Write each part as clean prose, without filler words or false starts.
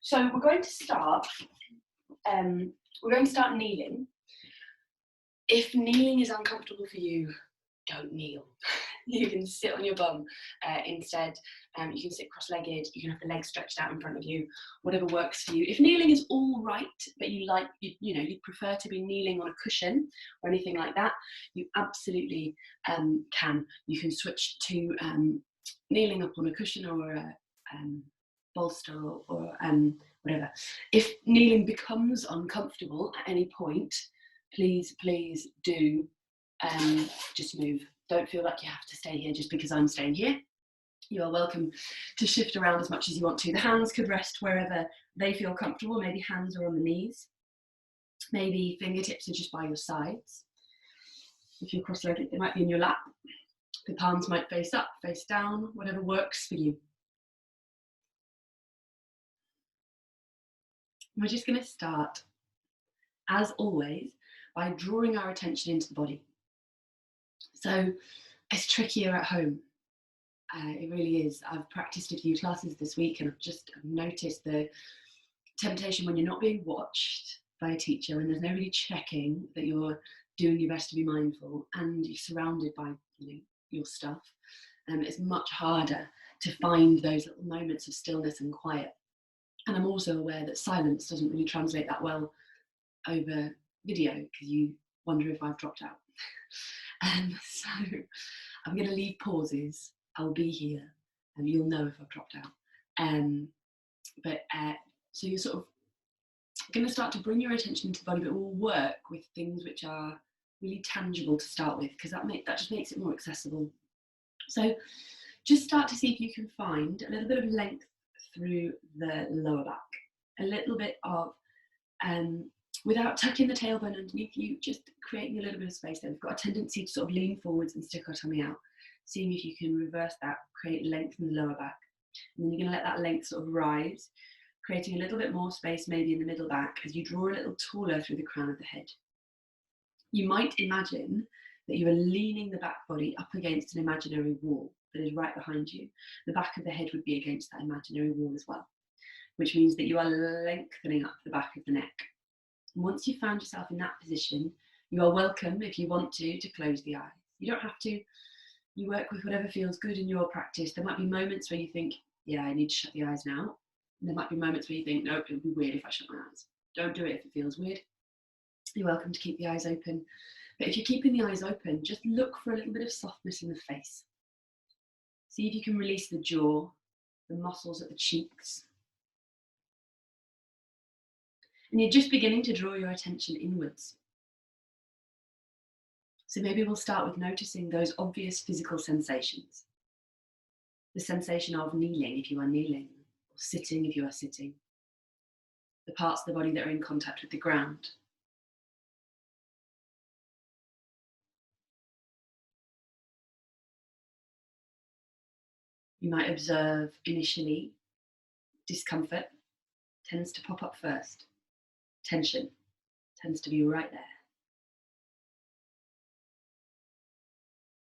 So we're going to start kneeling. If kneeling is uncomfortable for you, don't kneel. You can sit on your bum instead. You can sit cross-legged. You can have the legs stretched out in front of you, whatever works for you. If kneeling is all right, but you prefer to be kneeling on a cushion or anything like that, you absolutely can. You can switch to kneeling up on a cushion or a bolster or whatever. If kneeling becomes uncomfortable at any point, please do just move. Don't feel like you have to stay here just because I'm staying here. You are welcome to shift around as much as you want to. The hands could rest wherever they feel comfortable. Maybe hands are on the knees. Maybe fingertips are just by your sides. If you're cross-legged, they might be in your lap. The palms might face up, face down, whatever works for you. We're just going to start, as always, by drawing our attention into the body. So it's trickier at home. It really is. I've practiced a few classes this week and I've noticed the temptation when you're not being watched by a teacher and there's nobody checking that you're doing your best to be mindful and you're surrounded by your stuff. It's much harder to find those little moments of stillness and quiet. And I'm also aware that silence doesn't really translate that well over video because you wonder if I've dropped out. So I'm going to leave pauses. I'll be here and you'll know if I've dropped out. So you're sort of going to start to bring your attention to the body, but we'll work with things which are really tangible to start with because that just makes it more accessible. So just start to see if you can find a little bit of length through the lower back, a little bit of, without tucking the tailbone underneath you, just creating a little bit of space there. We've got a tendency to sort of lean forwards and stick our tummy out, seeing if you can reverse that, create length in the lower back. And then you're going to let that length sort of rise, creating a little bit more space maybe in the middle back as you draw a little taller through the crown of the head. You might imagine that you are leaning the back body up against an imaginary wall that is right behind you. The back of the head would be against that imaginary wall as well, which means that you are lengthening up the back of the neck. And once you've found yourself in that position, you are welcome, if you want to close the eyes. You don't have to. You work with whatever feels good in your practice. There might be moments where you think, yeah, I need to shut the eyes now. And there might be moments where you think, no, it would be weird if I shut my eyes. Don't do it if it feels weird. You're welcome to keep the eyes open. But if you're keeping the eyes open, just look for a little bit of softness in the face. See if you can release the jaw, the muscles at the cheeks. And you're just beginning to draw your attention inwards. So maybe we'll start with noticing those obvious physical sensations. The sensation of kneeling if you are kneeling, or sitting if you are sitting. The parts of the body that are in contact with the ground. You might observe initially discomfort tends to pop up first. Tension tends to be right there.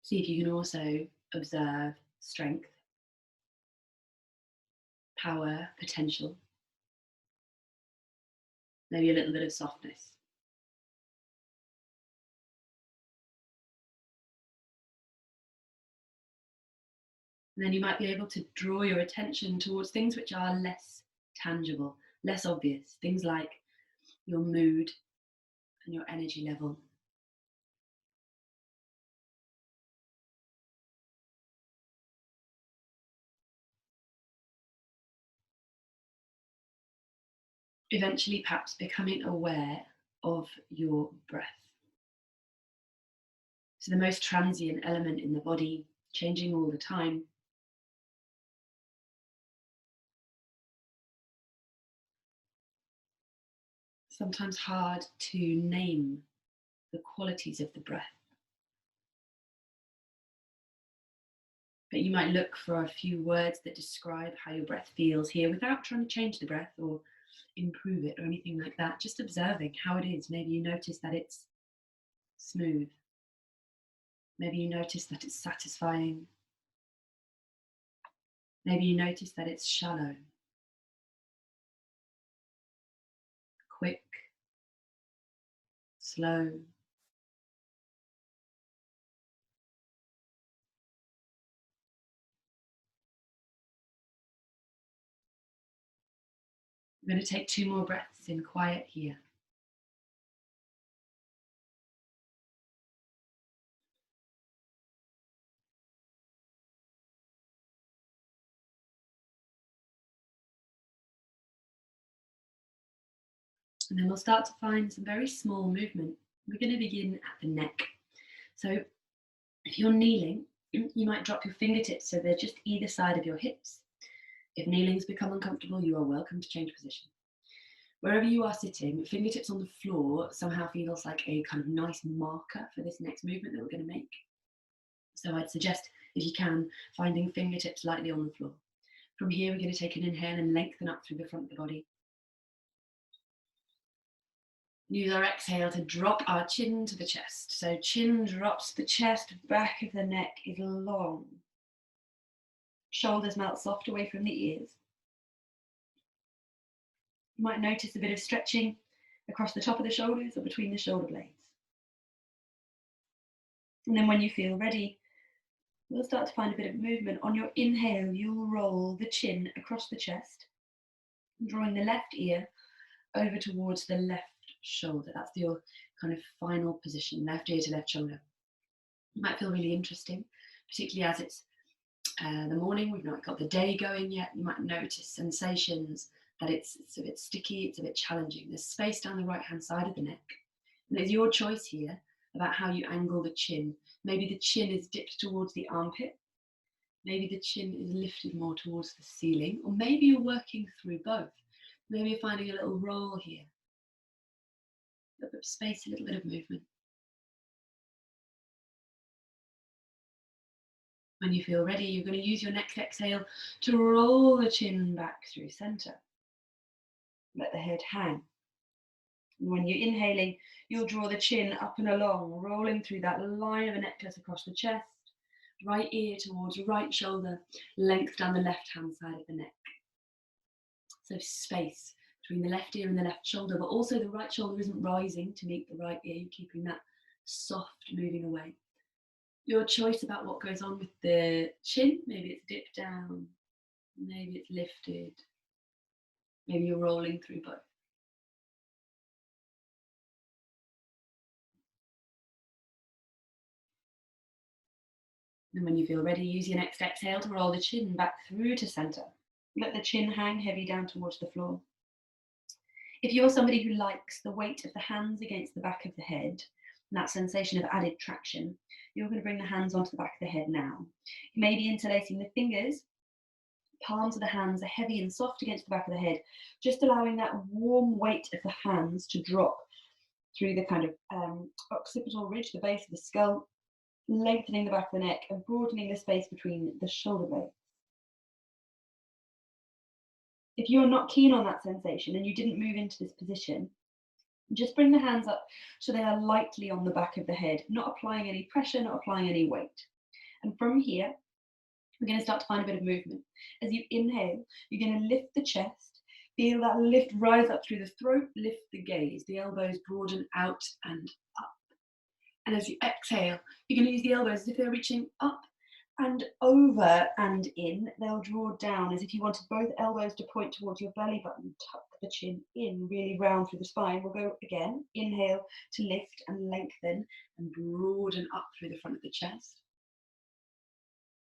See if you can also observe strength, power, potential, maybe a little bit of softness. And then you might be able to draw your attention towards things which are less tangible, less obvious, things like your mood and your energy level. Eventually, perhaps becoming aware of your breath. So the most transient element in the body, changing all the time. Sometimes hard to name the qualities of the breath. But you might look for a few words that describe how your breath feels here without trying to change the breath or improve it or anything like that. Just observing how it is. Maybe you notice that it's smooth. Maybe you notice that it's satisfying. Maybe you notice that it's shallow. quick, slow. I'm going to take 2 more breaths in quiet here. And then we'll start to find some very small movement. We're going to begin at the neck. So if you're kneeling, you might drop your fingertips so they're just either side of your hips. If kneeling's become uncomfortable, you are welcome to change position. Wherever you are sitting, fingertips on the floor somehow feels like a kind of nice marker for this next movement that we're going to make. So I'd suggest, if you can, finding fingertips lightly on the floor. From here, we're going to take an inhale and lengthen up through the front of the body. Use our exhale to drop our chin to the chest. So chin drops, the chest, back of the neck is long. Shoulders melt soft away from the ears. You might notice a bit of stretching across the top of the shoulders or between the shoulder blades. And then when you feel ready, we'll start to find a bit of movement. On your inhale, you'll roll the chin across the chest, drawing the left ear over towards the left shoulder. That's your kind of final position, left ear to left shoulder. It might feel really interesting, particularly as it's the morning, we've not got the day going yet. You might notice sensations that it's a bit sticky, it's a bit challenging. There's space down the right hand side of the neck. And it's your choice here about how you angle the chin. Maybe the chin is dipped towards the armpit. Maybe the chin is lifted more towards the ceiling. Or maybe you're working through both. Maybe you're finding a little roll here. A little bit of space, a little bit of movement. When you feel ready, you're going to use your next exhale to roll the chin back through center. Let the head hang. And when you're inhaling, you'll draw the chin up and along, rolling through that line of a necklace across the chest, right ear towards right shoulder, length down the left-hand side of the neck. So space between the left ear and the left shoulder, but also the right shoulder isn't rising to meet the right ear. You're keeping that soft moving away. Your choice about what goes on with the chin. Maybe it's dipped down, maybe it's lifted, maybe you're rolling through both. And when you feel ready, use your next exhale to roll the chin back through to center. Let the chin hang heavy down towards the floor. If you're somebody who likes the weight of the hands against the back of the head, and that sensation of added traction, you're going to bring the hands onto the back of the head now. You may be interlacing the fingers. Palms of the hands are heavy and soft against the back of the head, just allowing that warm weight of the hands to drop through the kind of occipital ridge, the base of the skull, lengthening the back of the neck and broadening the space between the shoulder blades. If you're not keen on that sensation and you didn't move into this position, just bring the hands up so they are lightly on the back of the head, not applying any pressure, not applying any weight. And from here, we're going to start to find a bit of movement. As you inhale, you're going to lift the chest, feel that lift rise up through the throat, lift the gaze, the elbows broaden out and up. And as you exhale, you're going to use the elbows as if they're reaching up and over and in. They'll draw down as if you wanted both elbows to point towards your belly button. Tuck the chin in, really round through the spine. We'll go again. Inhale to lift and lengthen and broaden up through the front of the chest.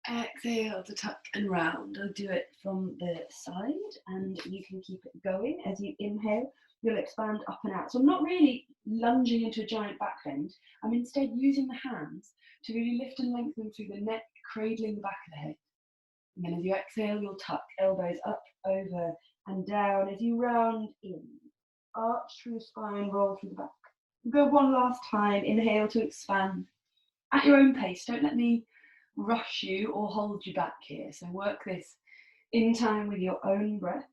Exhale to tuck and round. I'll do it from the side and you can keep it going. As you inhale, you'll expand up and out. So I'm not really lunging into a giant back bend. I'm instead using the hands to really lift and lengthen through the neck, cradling the back of the head. And then as you exhale, you'll tuck, elbows up, over and down. As you round in, arch through the spine, roll through the back. Go one last time. Inhale to expand at your own pace. Don't let me rush you or hold you back here. So work this in time with your own breath.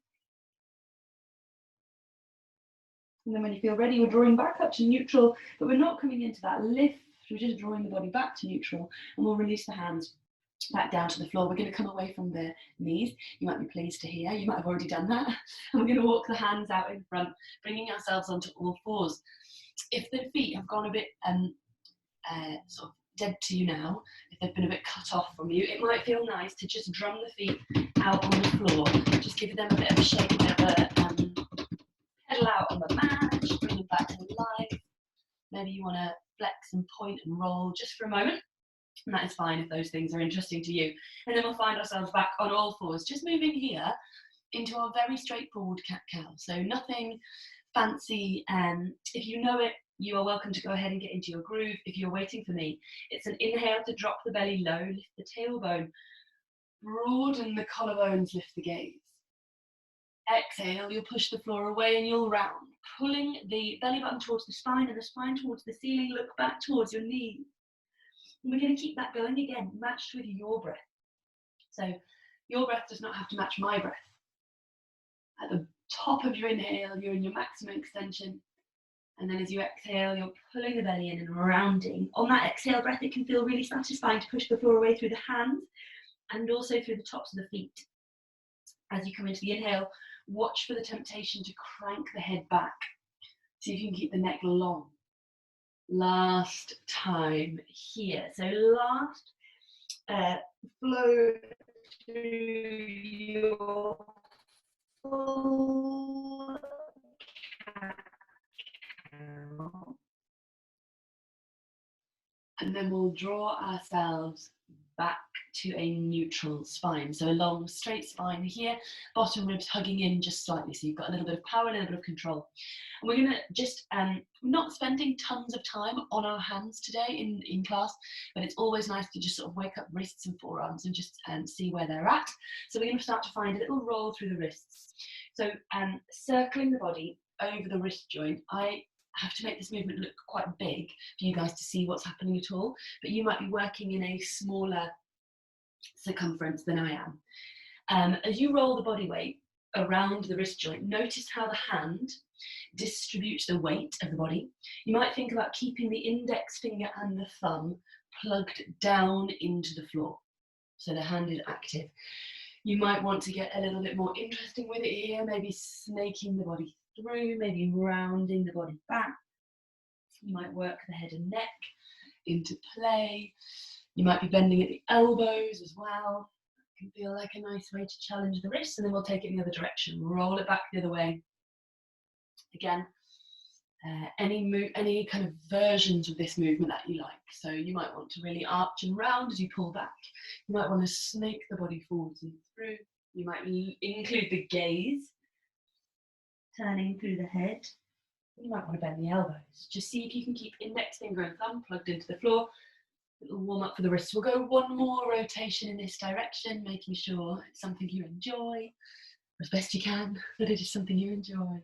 And then when you feel ready, we're drawing back up to neutral, but we're not coming into that lift. We're just drawing the body back to neutral, and we'll release the hands back down to the floor. We're going to come away from the knees. You might be pleased to hear, you might have already done that. And we're going to walk the hands out in front, bringing ourselves onto all fours. If the feet have gone a bit sort of dead to you now, if they've been a bit cut off from you, it might feel nice to just drum the feet out on the floor. Just give them a bit of a shake, a bit of a pedal out on the mat, just bring them back to life. Maybe you want to flex and point and roll just for a moment. And that is fine if those things are interesting to you. And then we'll find ourselves back on all fours, just moving here into our very straightforward cat-cow. So nothing fancy. If you know it, you are welcome to go ahead and get into your groove. If you're waiting for me, it's an inhale to drop the belly low, lift the tailbone, broaden the collarbones, lift the gaze. Exhale, you'll push the floor away and you'll round, pulling the belly button towards the spine and the spine towards the ceiling. Look back towards your knees. And we're going to keep that going again, matched with your breath. So your breath does not have to match my breath. At the top of your inhale, you're in your maximum extension. And then as you exhale, you're pulling the belly in and rounding. On that exhale breath, it can feel really satisfying to push the floor away through the hands and also through the tops of the feet. As you come into the inhale, watch for the temptation to crank the head back. See if you can keep the neck long. Last time here. So last flow through your full cat-cow. And then we'll draw ourselves back to a neutral spine. So a long straight spine here, bottom ribs hugging in just slightly. So you've got a little bit of power, a little bit of control. And we're going to just, not spending tons of time on our hands today in class, but it's always nice to just sort of wake up wrists and forearms and just see where they're at. So we're going to start to find a little roll through the wrists. So circling the body over the wrist joint. I have to make this movement look quite big for you guys to see what's happening at all, but you might be working in a smaller circumference than I am. As you roll the body weight around the wrist joint, notice how the hand distributes the weight of the body. You might think about keeping the index finger and the thumb plugged down into the floor, so the hand is active. You might want to get a little bit more interesting with it here, maybe snaking the body through, maybe rounding the body back. You might work the head and neck into play. You might be bending at the elbows as well. It can feel like a nice way to challenge the wrists, and then we'll take it in the other direction. Roll it back the other way. Again, any kind of versions of this movement that you like. So you might want to really arch and round as you pull back. You might want to snake the body forwards and through. You might include the gaze, turning through the head. You might want to bend the elbows. Just see if you can keep index finger and thumb plugged into the floor. A little warm up for the wrists. We'll go one more rotation in this direction, making sure it's something you enjoy, as best you can, that it is something you enjoy.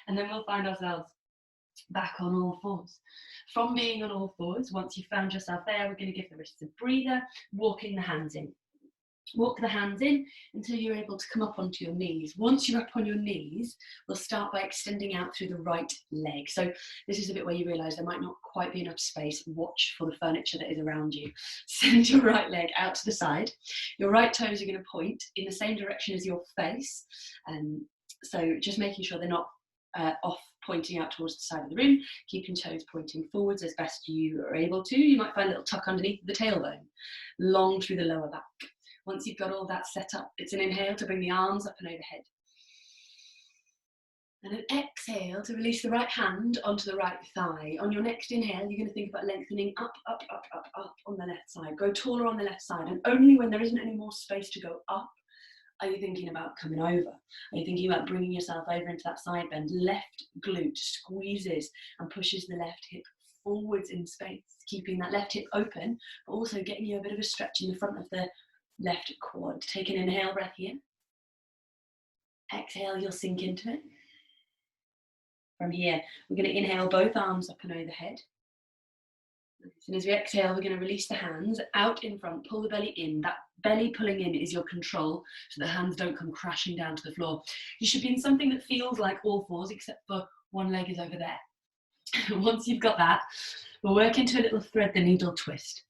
And then we'll find ourselves back on all fours. From being on all fours, once you've found yourself there, we're going to give the wrists a breather, walking the hands in. Walk the hands in until you're able to come up onto your knees. Once you're up on your knees, we'll start by extending out through the right leg. So this is a bit where you realise there might not quite be enough space. Watch for the furniture that is around you. Send your right leg out to the side. Your right toes are going to point in the same direction as your face. So just making sure they're not off, pointing out towards the side of the room, keeping toes pointing forwards as best you are able to. You might find a little tuck underneath the tailbone, long through the lower back. Once you've got all that set up, it's an inhale to bring the arms up and overhead. And an exhale to release the right hand onto the right thigh. On your next inhale, you're going to think about lengthening up, up, up, up, up on the left side. Go taller on the left side. And only when there isn't any more space to go up are you thinking about coming over. Are you thinking about bringing yourself over into that side bend? Left glute squeezes and pushes the left hip forwards in space, keeping that left hip open, but also getting you a bit of a stretch in the front of the left quad. Take an inhale breath here. Exhale, you'll sink into it. From here, we're going to inhale both arms up and overhead. And as we exhale, we're going to release the hands out in front, pull the belly in. That belly pulling in is your control, so the hands don't come crashing down to the floor. You should be in something that feels like all fours, except for one leg is over there. Once you've got that, we'll work into a little thread the needle twist.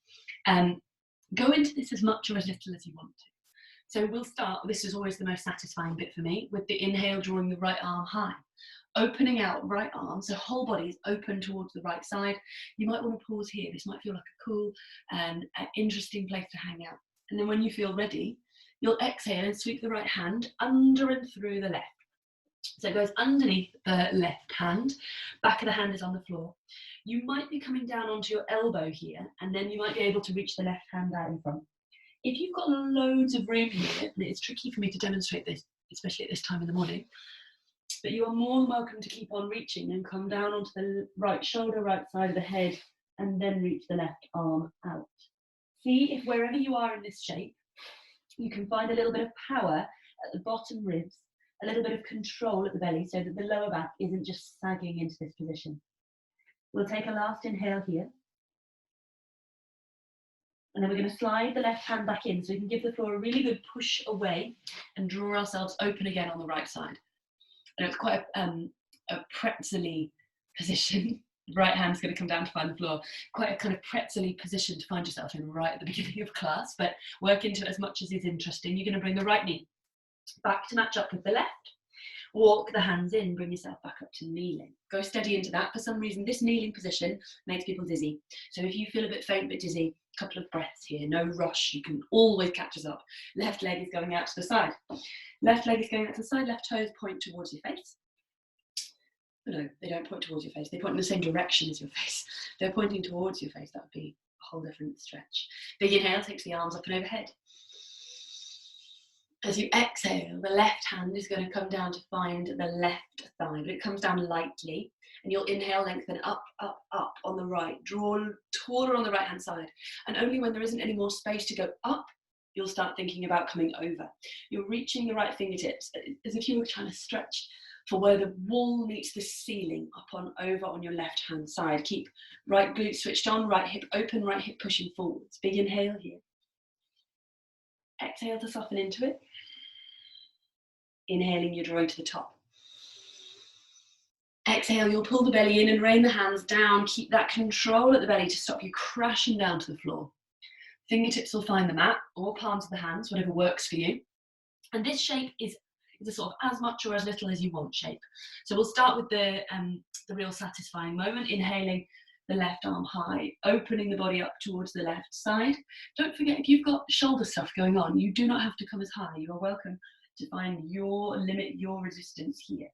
Go into this as much or as little as you want to. So we'll start, this is always the most satisfying bit for me, with the inhale, drawing the right arm high. Opening out right arm, so whole body is open towards the right side. You might want to pause here. This might feel like a cool and interesting place to hang out. And then when you feel ready, you'll exhale and sweep the right hand under and through the left. So it goes underneath the left hand, back of the hand is on the floor. You might be coming down onto your elbow here, and then you might be able to reach the left hand out in front. If you've got loads of room here, and it's tricky for me to demonstrate this, especially at this time in the morning, but you are more than welcome to keep on reaching and come down onto the right shoulder, right side of the head, and then reach the left arm out. See if wherever you are in this shape, you can find a little bit of power at the bottom ribs, a little bit of control at the belly so that the lower back isn't just sagging into this position. We'll take a last inhale here. And then we're going to slide the left hand back in so we can give the floor a really good push away and draw ourselves open again on the right side. And it's quite a pretzel-y position. The right hand's going to come down to find the floor. Quite a kind of pretzel-y position to find yourself in right at the beginning of class, but work into it as much as is interesting. You're going to bring the right knee back to match up with the left. Walk the hands in, bring yourself back up to kneeling. Go steady into that. For some reason, this kneeling position makes people dizzy. So if you feel a bit faint, a bit dizzy, a couple of breaths here, no rush. You can always catch us up. Left leg is going out to the side. Left leg is going out to the side, left toes point towards your face. No, they don't point towards your face. They point in the same direction as your face. They're pointing towards your face. That would be a whole different stretch. Big inhale takes the arms up and overhead. As you exhale, the left hand is going to come down to find the left thigh, but it comes down lightly, and you'll inhale, lengthen up, up, up on the right, draw taller on the right hand side, and only when there isn't any more space to go up, you'll start thinking about coming over. You're reaching the right fingertips as if you were trying to stretch for where the wall meets the ceiling, up on over on your left hand side. Keep right glute switched on, right hip open, right hip pushing forwards. Big inhale here. Exhale to soften into it. Inhaling, you're drawing to the top. Exhale, you'll pull the belly in and rain the hands down. Keep that control at the belly to stop you crashing down to the floor. Fingertips will find the mat, or palms of the hands, whatever works for you. And this shape is a sort of as much or as little as you want shape. So we'll start with the real satisfying moment, inhaling the left arm high, opening the body up towards the left side. Don't forget, if you've got shoulder stuff going on, you do not have to come as high. You are welcome to find your limit, your resistance here.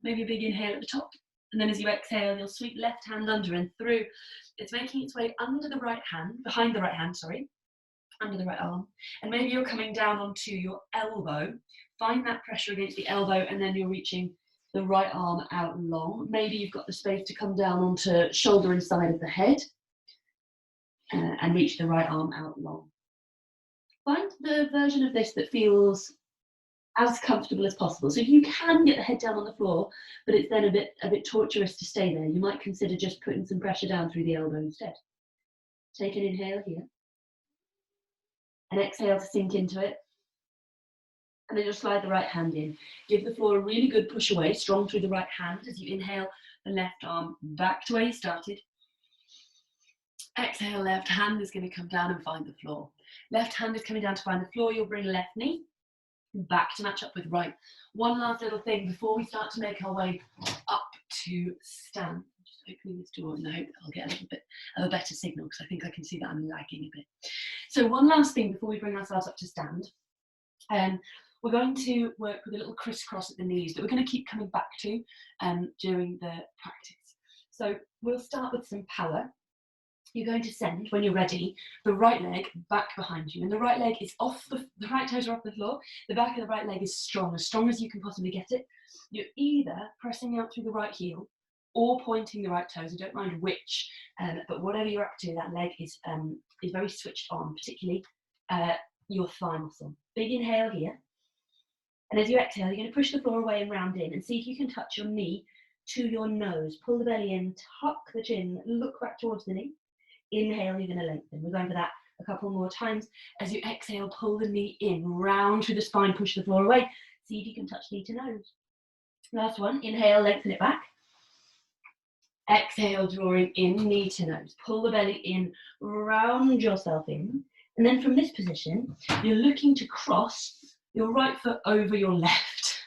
Maybe a big inhale at the top, and then as you exhale, you'll sweep left hand under and through. It's making its way under the right hand, behind the right hand, sorry, under the right arm, and maybe you're coming down onto your elbow. Find that pressure against the elbow, and then you're reaching the right arm out long. Maybe you've got the space to come down onto shoulder and side of the head, and reach the right arm out long. Find the version of this that feels as comfortable as possible. So if you can get the head down on the floor, but it's then a bit torturous to stay there, you might consider just putting some pressure down through the elbow instead. Take an inhale here, and exhale to sink into it. And then you'll slide the right hand in. Give the floor a really good push away, strong through the right hand as you inhale the left arm back to where you started. Exhale, left hand is going to come down and find the floor. Left hand is coming down to find the floor. You'll bring left knee back to match up with right. One last little thing before we start to make our way up to stand. I'm just opening this door in the hope that I'll get a little bit of a better signal, because I think I can see that I'm lagging a bit. So one last thing before we bring ourselves up to stand. We're going to work with a little crisscross at the knees that we're going to keep coming back to during the practice. So we'll start with some power. You're going to send, when you're ready, the right leg back behind you. And the right leg is off, the right toes are off the floor. The back of the right leg is strong as you can possibly get it. You're either pressing out through the right heel or pointing the right toes. I don't mind which, but whatever you're up to, that leg is very switched on, particularly your thigh muscle. Big inhale here. And as you exhale, you're going to push the floor away and round in, and see if you can touch your knee to your nose. Pull the belly in, tuck the chin, look back towards the knee. Inhale, you're going to lengthen. We're going for that a couple more times. As you exhale, pull the knee in, round through the spine, push the floor away. See if you can touch knee to nose. Last one, inhale, lengthen it back. Exhale, drawing in, knee to nose. Pull the belly in, round yourself in. And then from this position, you're looking to cross your right foot over your left.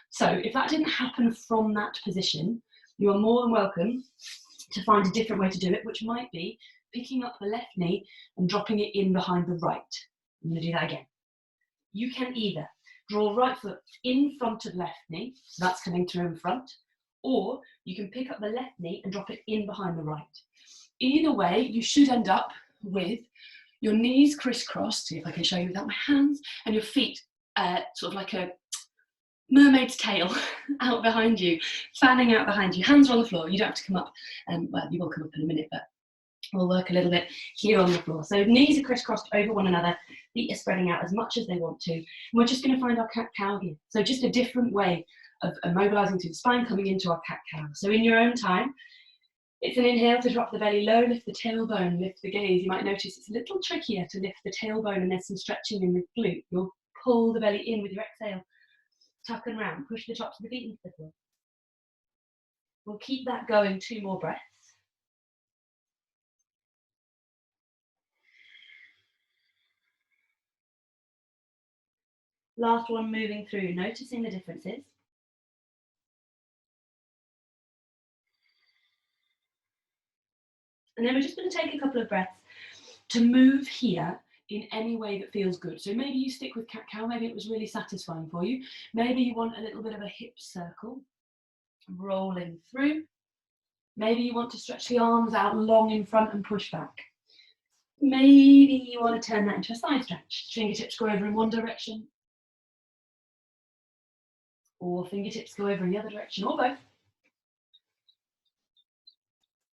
So if that didn't happen from that position, you are more than welcome to find a different way to do it, which might be picking up the left knee and dropping it in behind the right. I'm going to do that again. You can either draw right foot in front of left knee, so that's coming through in front, or you can pick up the left knee and drop it in behind the right. Either way, you should end up with your knees crisscrossed, see if I can show you without my hands, and your feet sort of like a mermaid's tail out behind you, fanning out behind you. Hands are on the floor, you don't have to come up, well, you will come up in a minute, but we'll work a little bit here on the floor. So knees are crisscrossed over one another, feet are spreading out as much as they want to. And we're just going to find our cat-cow here. So just a different way of mobilising through the spine, coming into our cat-cow. So in your own time, it's an inhale to drop the belly low, lift the tailbone, lift the gaze. You might notice it's a little trickier to lift the tailbone and there's some stretching in the glute. You'll pull the belly in with your exhale, tuck and round, push the tops of the feet into the floor. We'll keep that going, 2 more breaths. Last one, moving through, noticing the differences. And then we're just going to take a couple of breaths to move here in any way that feels good. So maybe you stick with cat-cow, maybe it was really satisfying for you. Maybe you want a little bit of a hip circle, rolling through. Maybe you want to stretch the arms out long in front and push back. Maybe you want to turn that into a side stretch. Fingertips go over in one direction, or fingertips go over in the other direction, or both.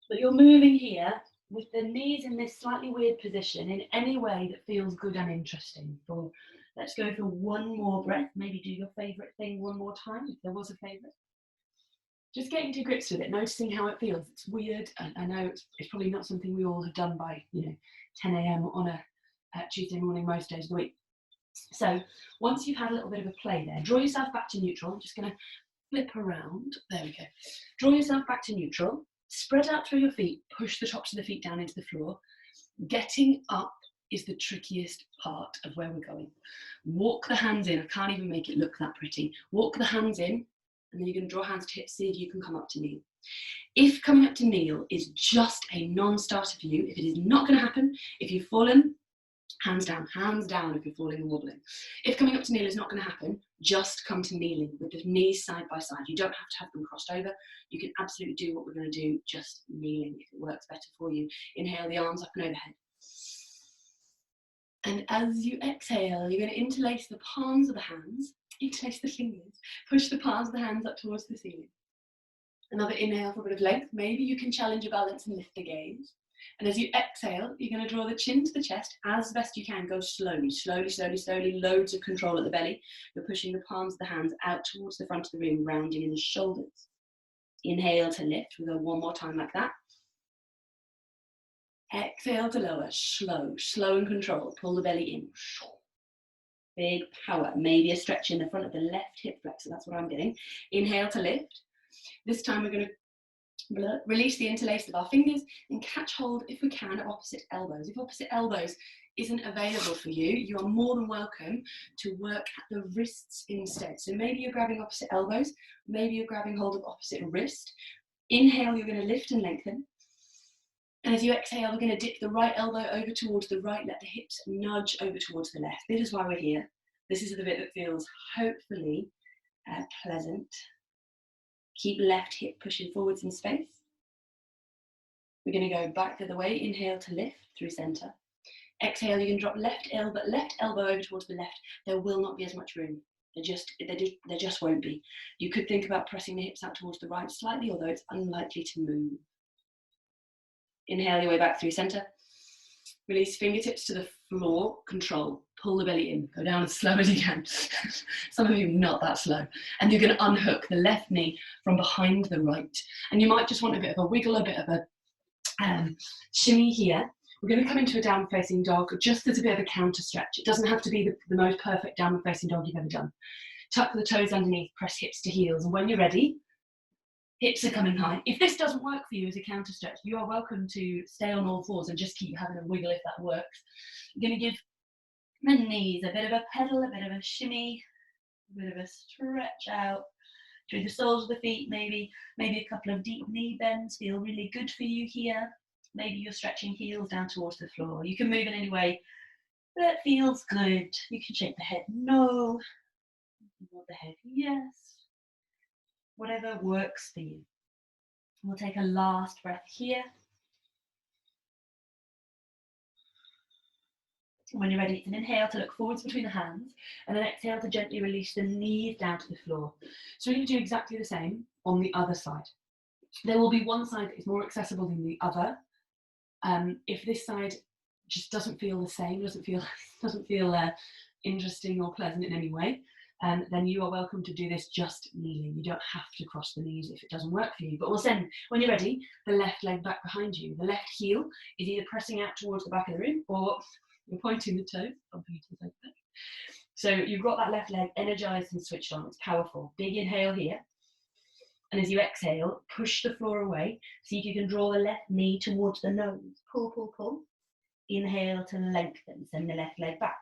But you're moving here with the knees in this slightly weird position in any way that feels good and interesting. Let's go for one more breath. Maybe do your favourite thing one more time, if there was a favourite. Just getting to grips with it, noticing how it feels. It's weird. I know it's probably not something we all have done by 10 a.m. on a Tuesday morning most days of the week. So once you've had a little bit of a play there, draw yourself back to neutral. I'm just going to flip around. There we go. Draw yourself back to neutral. Spread out through your feet, push the tops of the feet down into the floor. Getting up is the trickiest part of where we're going. Walk the hands in. I can't even make it look that pretty. Walk the hands in, and then you're going to draw hands to hips, see if you can come up to kneel. If coming up to kneel is just a non-starter for you, if it is not going to happen, if you've fallen, hands down if you're falling and wobbling. If coming up to kneel is not going to happen, just come to kneeling with the knees side by side. You don't have to have them crossed over. You can absolutely do what we're going to do, just kneeling if it works better for you. Inhale the arms up and overhead. And as you exhale, you're going to interlace the palms of the hands, interlace the fingers, push the palms of the hands up towards the ceiling. Another inhale for a bit of length. Maybe you can challenge your balance and lift the gaze. And as you exhale, you're going to draw the chin to the chest as best you can. Go slowly, slowly, slowly, slowly. Loads of control at the belly. You're pushing the palms of the hands out towards the front of the room, rounding in the shoulders. Inhale to lift. We'll go one more time like that. Exhale to lower. Slow, slow and controlled. Pull the belly in. Big power. Maybe a stretch in the front of the left hip flexor. That's what I'm getting. Inhale to lift. This time we're going to release the interlace of our fingers and catch hold, if we can, of opposite elbows. If opposite elbows isn't available for you, you are more than welcome to work at the wrists instead. So maybe you're grabbing opposite elbows, maybe you're grabbing hold of opposite wrist. Inhale, you're going to lift and lengthen. And as you exhale, we're going to dip the right elbow over towards the right, let the hips nudge over towards the left. This is why we're here. This is the bit that feels hopefully pleasant. Keep left hip pushing forwards in space. We're going to go back the other way. Inhale to lift through center. Exhale, you can drop left elbow over towards the left. There will not be as much room. There just won't be. You could think about pressing the hips out towards the right slightly, although it's unlikely to move. Inhale your way back through center. Release fingertips to the floor. Control. Pull the belly in. Go down as slow as you can. Some of you not that slow. And you're going to unhook the left knee from behind the right. And you might just want a bit of a wiggle, a bit of a shimmy here. We're going to come into a downward facing dog just as a bit of a counter stretch. It doesn't have to be the most perfect downward facing dog you've ever done. Tuck the toes underneath, press hips to heels. And when you're ready, Hips are coming high. If this doesn't work for you as a counter stretch, you are welcome to stay on all fours and just keep having a wiggle if that works. I'm going to give the knees a bit of a pedal, a bit of a shimmy, a bit of a stretch out through the soles of the feet. Maybe a couple of deep knee bends feel really good for you here. Maybe you're stretching heels down towards the floor. You can move in any way that feels good. You can shake the head no, nod the head yes, whatever works for you. We'll take a last breath here. When you're ready, it's an inhale to look forwards between the hands, and an exhale to gently release the knees down to the floor. So we're going to do exactly the same on the other side. There will be one side that is more accessible than the other. If this side just doesn't feel the same, doesn't feel interesting or pleasant in any way, then you are welcome to do this just kneeling. You don't have to cross the knees if it doesn't work for you. But we'll send, when you're ready, the left leg back behind you. The left heel is either pressing out towards the back of the room or you're pointing the toe, bumping into the side back. So you've got that left leg energized and switched on. It's powerful. Big inhale here. And as you exhale, push the floor away. See if you can draw the left knee towards the nose. Pull, pull, pull. Inhale to lengthen. Send the left leg back.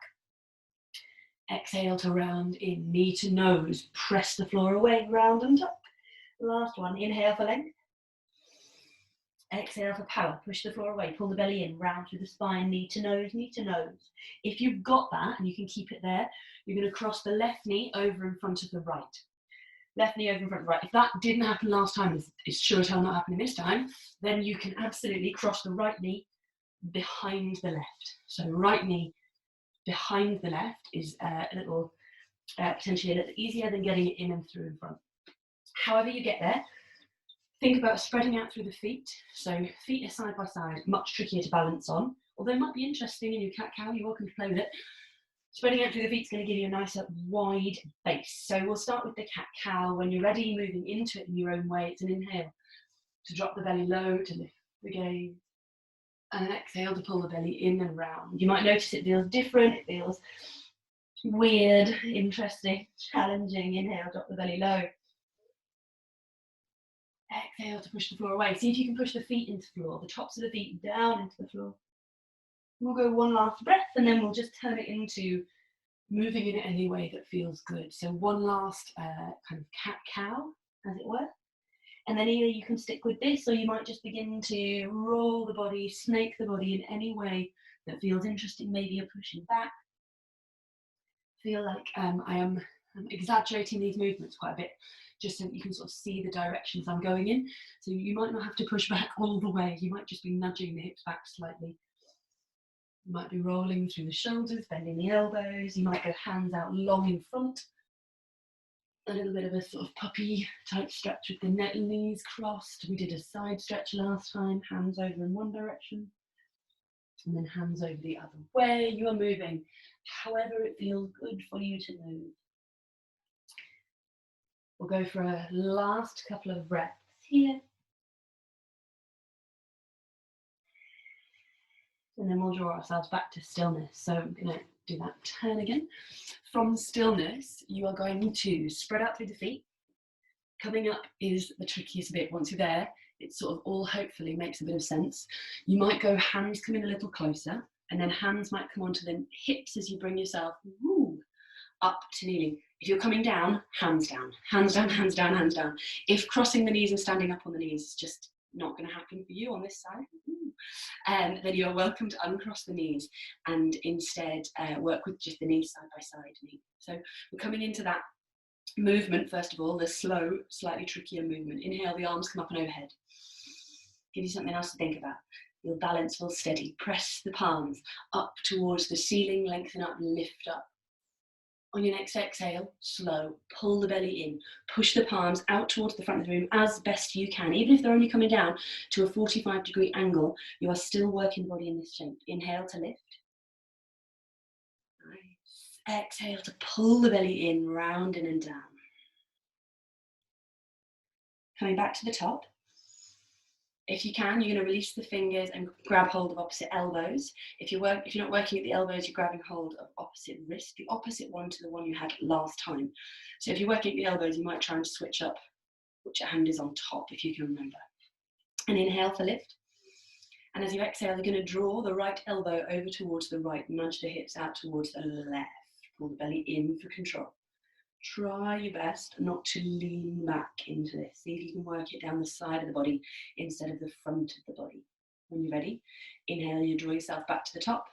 Exhale to round in, knee to nose. Press the floor away, round and tuck. Last one, inhale for length. Exhale for power, push the floor away, pull the belly in, round through the spine, knee to nose, knee to nose. If you've got that and you can keep it there, you're going to cross the left knee over in front of the right. Left knee over in front of the right. If that didn't happen last time, it's sure as hell not happening this time, then you can absolutely cross the right knee behind the left. So right knee behind the left is potentially a little easier than getting it in and through in front. However you get there, think about spreading out through the feet. So feet are side by side, much trickier to balance on. Although it might be interesting in your cat-cow, you're welcome to play with it. Spreading out through the feet is going to give you a nice wide base. So we'll start with the cat-cow. When you're ready, moving into it in your own way, it's an inhale to drop the belly low, to lift the gaze. And an exhale to pull the belly in and round. You might notice it feels different, it feels weird, interesting, challenging. Inhale, drop the belly low. Exhale to push the floor away. See if you can push the feet into the floor, the tops of the feet down into the floor. We'll go one last breath and then we'll just turn it into moving in any way that feels good. So one last kind of cat-cow, as it were. And then either you can stick with this or you might just begin to roll the body, snake the body in any way that feels interesting. Maybe you're pushing back. Feel like I'm exaggerating these movements quite a bit, just so that you can sort of see the directions I'm going in. So you might not have to push back all the way. You might just be nudging the hips back slightly. You might be rolling through the shoulders, bending the elbows. You might go hands out long in front. A little bit of a sort of puppy type stretch with the knees crossed. We did a side stretch last time, hands over in one direction and then hands over the other way. You are moving however it feels good for you to move. We'll go for a last couple of breaths here. And then we'll draw ourselves back to stillness. So I'm going to do that turn again. From stillness, you are going to spread out through the feet. Coming up is the trickiest bit. Once you're there, it sort of all hopefully makes a bit of sense. You might go hands come in a little closer, and then hands might come onto the hips as you bring yourself up to kneeling. If you're coming down, hands down, hands down, hands down, hands down. If crossing the knees and standing up on the knees is just not going to happen for you on this side, then you are welcome to uncross the knees and instead work with just the knees side by side. So we're coming into that movement, first of all, the slow, slightly trickier movement. Inhale, the arms come up and overhead. Give you something else to think about. Your balance will steady. Press the palms up towards the ceiling, lengthen up, lift up. On your next exhale, slow, pull the belly in, push the palms out towards the front of the room as best you can. Even if they're only coming down to a 45-degree angle, you are still working the body in this shape. Inhale to lift. Nice. Exhale to pull the belly in, round in and down. Coming back to the top. If you can, you're going to release the fingers and grab hold of opposite elbows. If you're not working at the elbows, you're grabbing hold of opposite wrist, the opposite one to the one you had last time. So if you're working at the elbows, you might try and switch up whichever hand is on top, if you can remember. And inhale for lift. And as you exhale, you're going to draw the right elbow over towards the right, nudge the hips out towards the left. Pull the belly in for control. Try your best not to lean back into this. See if you can work it down the side of the body instead of the front of the body. When you're ready, inhale, you draw yourself back to the top.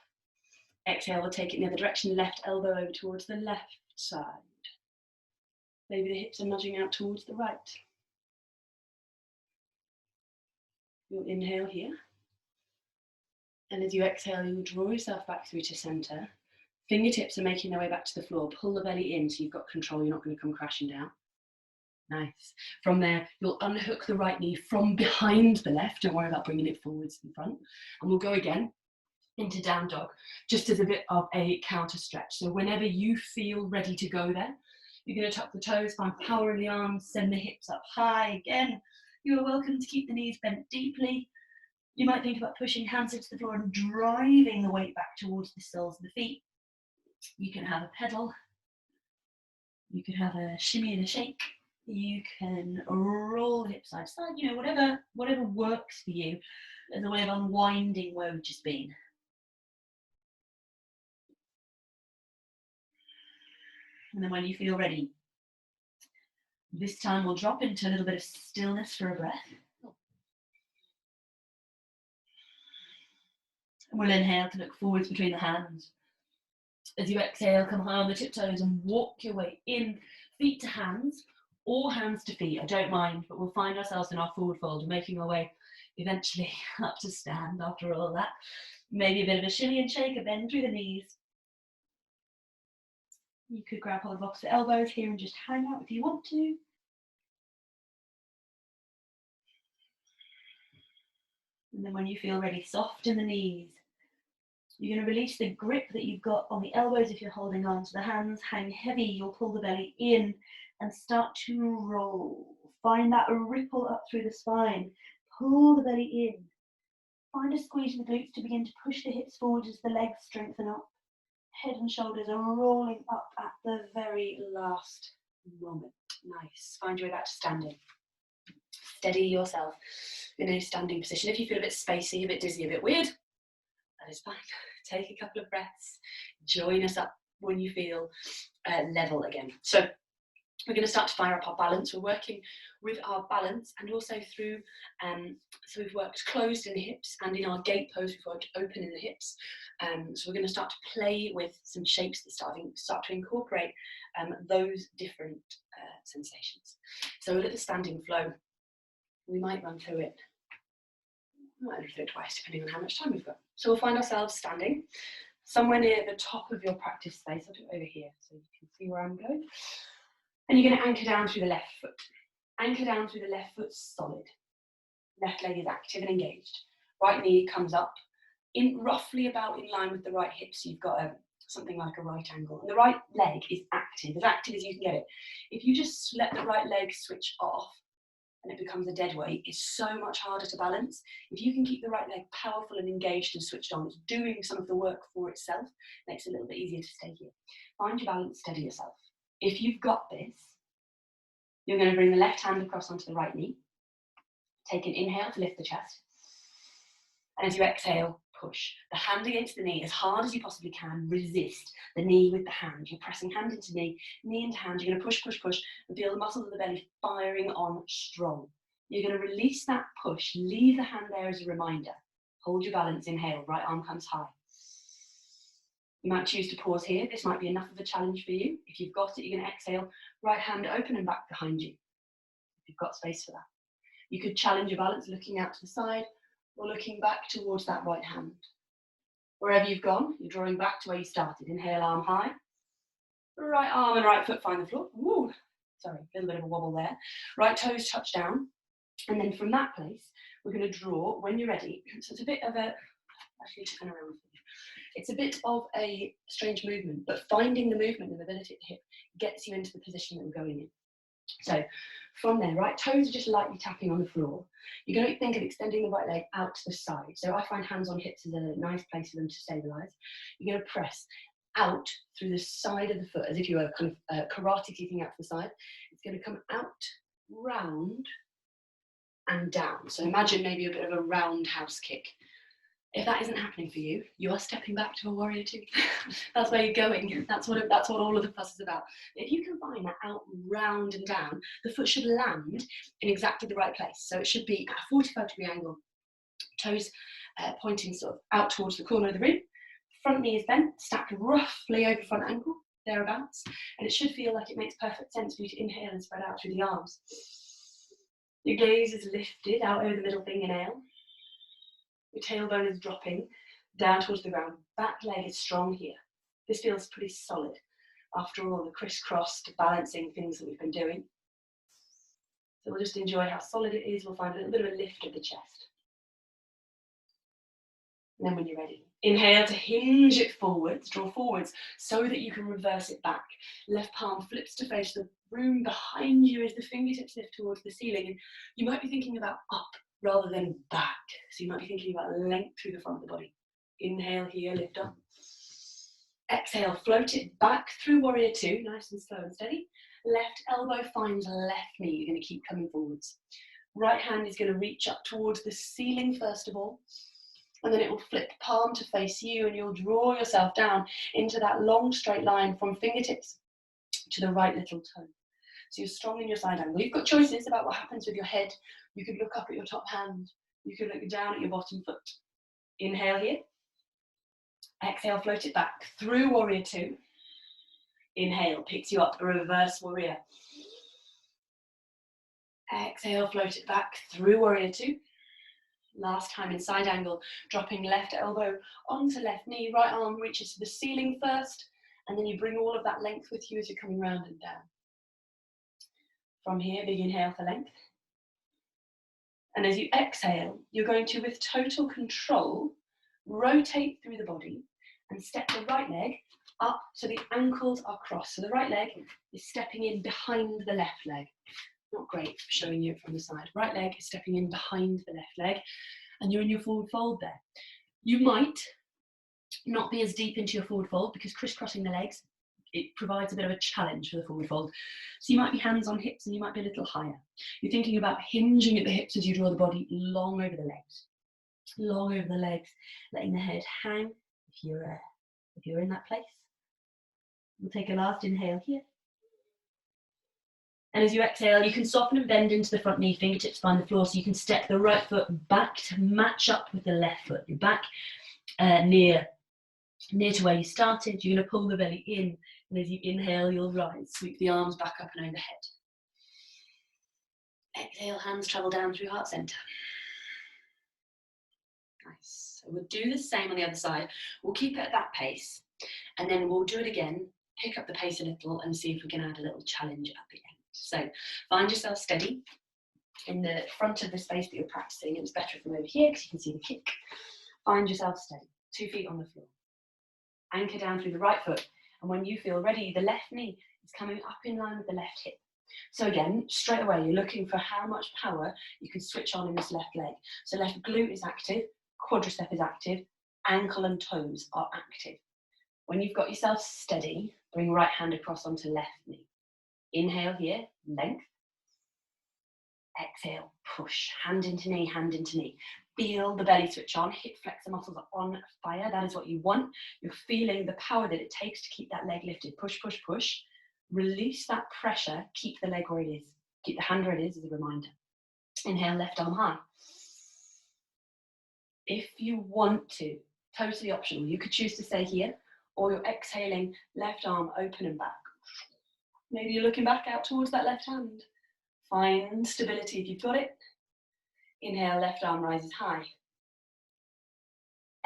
Exhale, we'll take it in the other direction, left elbow over towards the left side. Maybe the hips are nudging out towards the right. You'll inhale here. And as you exhale, you'll draw yourself back through to center. Fingertips are making their way back to the floor. Pull the belly in so you've got control. You're not going to come crashing down. Nice. From there, you'll unhook the right knee from behind the left. Don't worry about bringing it forwards in front. And we'll go again into down dog, just as a bit of a counter stretch. So whenever you feel ready to go there, you're going to tuck the toes, find power in the arms, send the hips up high. Again, you are welcome to keep the knees bent deeply. You might think about pushing hands into the floor and driving the weight back towards the soles of the feet. You can have a pedal. You could have a shimmy and a shake. You can roll the hips side to side. You know, whatever works for you as a way of unwinding where we've just been. And then when you feel ready, this time we'll drop into a little bit of stillness for a breath. And we'll inhale to look forwards between the hands. As you exhale, come high on the tiptoes and walk your way in, feet to hands, or hands to feet. I don't mind, but we'll find ourselves in our forward fold, making our way eventually up to stand after all that. Maybe a bit of a shimmy and shake, a bend through the knees. You could grab hold of opposite elbows here and just hang out if you want to. And then when you feel ready, soften the knees. You're going to release the grip that you've got on the elbows if you're holding on to the hands. Hang heavy, you'll pull the belly in and start to roll. Find that ripple up through the spine. Pull the belly in. Find a squeeze in the glutes to begin to push the hips forward as the legs strengthen up. Head and shoulders are rolling up at the very last moment. Nice. Find your way back to standing. Steady yourself in a standing position. If you feel a bit spacey, a bit dizzy, a bit weird, that is fine. Take a couple of breaths. Join us up when you feel level again. So we're going to start to fire up our balance. We're working with our balance and also through, so we've worked closed in the hips, and in our gate pose we've worked open in the hips. So we're going to start to play with some shapes that start to incorporate those different sensations. So we'll let the standing flow. We might run through it. We might run through it twice, depending on how much time we've got. So we'll find ourselves standing somewhere near the top of your practice space. I'll do it over here so you can see where I'm going. And you're going to anchor down through the left foot. Anchor down through the left foot solid. Left leg is active and engaged. Right knee comes up, in roughly about in line with the right hip, so you've got something like a right angle. And the right leg is active as you can get it. If you just let the right leg switch off and it becomes a dead weight, it's so much harder to balance. If you can keep the right leg powerful and engaged and switched on, it's doing some of the work for itself, makes it a little bit easier to stay here. Find your balance, steady yourself. If you've got this, you're going to bring the left hand across onto the right knee. Take an inhale to lift the chest. And as you exhale, push the hand against the knee as hard as you possibly can. Resist the knee with the hand. You're pressing hand into knee, knee into hand. You're going to push, push, push, and feel the muscles of the belly firing on strong. You're going to release that push. Leave the hand there as a reminder. Hold your balance, inhale, right arm comes high. You might choose to pause here. This might be enough of a challenge for you. If you've got it, you're going to exhale, right hand open and back behind you, if you've got space for that. You could challenge your balance looking out to the side or looking back towards that right hand. Wherever you've gone, you're drawing back to where you started. Inhale, arm high. Right arm and right foot find the floor. Woo. Sorry, a little bit of a wobble there. Right toes touch down. And then from that place, we're going to draw when you're ready. So it's a bit of a, actually turn around. It's a bit of a strange movement, but finding the movement and the mobility at the hip gets you into the position that we're going in. So from there, right toes are just lightly tapping on the floor. You're going to think of extending the right leg out to the side. So I find hands on hips is a nice place for them to stabilize. You're going to press out through the side of the foot as if you were kind of karate kicking out to the side. It's going to come out round and down. So imagine maybe a bit of a roundhouse kick. If that isn't happening for you, you are stepping back to a warrior two. That's where you're going. That's what all of the fuss is about. If you can find that out, round and down, the foot should land in exactly the right place. So it should be at a 45-degree angle, toes pointing sort of out towards the corner of the room. Front knee is bent, stacked roughly over front ankle, thereabouts. And it should feel like it makes perfect sense for you to inhale and spread out through the arms. Your gaze is lifted out over the middle fingernail. Your tailbone is dropping down towards the ground. Back leg is strong here. This feels pretty solid after all the crisscrossed balancing things that we've been doing. So we'll just enjoy how solid it is. We'll find a little bit of a lift of the chest. And then when you're ready, inhale to hinge it forwards, draw forwards so that you can reverse it back. Left palm flips to face the room behind you as the fingertips lift towards the ceiling. And you might be thinking about up rather than back. So you might be thinking about length through the front of the body. Inhale here, lift up. Exhale, float it back through warrior two, nice and slow and steady. Left elbow finds left knee. You're going to keep coming forwards. Right hand is going to reach up towards the ceiling first of all. And then it will flip palm to face you and you'll draw yourself down into that long straight line from fingertips to the right little toe. So you're strong in your side angle. You've got choices about what happens with your head. You could look up at your top hand. You could look down at your bottom foot. Inhale here. Exhale, float it back through warrior two. Inhale, picks you up, a reverse warrior. Exhale, float it back through warrior two. Last time in side angle, dropping left elbow onto left knee, right arm reaches to the ceiling first, and then you bring all of that length with you as you're coming round and down. From here, big inhale for length. And as you exhale, you're going to, with total control, rotate through the body and step the right leg up so the ankles are crossed. So the right leg is stepping in behind the left leg. Not great for showing you it from the side. Right leg is stepping in behind the left leg and you're in your forward fold there. You might not be as deep into your forward fold because crisscrossing the legs, it provides a bit of a challenge for the forward fold. So you might be hands on hips and you might be a little higher. You're thinking about hinging at the hips as you draw the body long over the legs. Long over the legs, letting the head hang if you're in that place. We'll take a last inhale here. And as you exhale, you can soften and bend into the front knee, fingertips find the floor, so you can step the right foot back to match up with the left foot. You're back near to where you started. You're going to pull the belly in, and as you inhale, you'll rise. Sweep the arms back up and overhead. Exhale, hands travel down through heart center. Nice. So we'll do the same on the other side. We'll keep it at that pace, and then we'll do it again, pick up the pace a little, and see if we can add a little challenge at the end. So find yourself steady in the front of the space that you're practicing. It's better from over here because you can see the kick. Find yourself steady, 2 feet on the floor. Anchor down through the right foot. And when you feel ready, the left knee is coming up in line with the left hip. So again, straight away, you're looking for how much power you can switch on in this left leg. So left glute is active, quadricep is active, ankle and toes are active. When you've got yourself steady, bring right hand across onto left knee. Inhale here, length. Exhale, push, hand into knee, hand into knee. Feel the belly switch on, hip flexor muscles are on fire. That is what you want. You're feeling the power that it takes to keep that leg lifted. Push, push, push. Release that pressure, keep the leg where it is. Keep the hand where it is as a reminder. Inhale, left arm high. If you want to, totally optional. You could choose to stay here, or you're exhaling, left arm open and back. Maybe you're looking back out towards that left hand. Find stability if you've got it. Inhale, left arm rises high.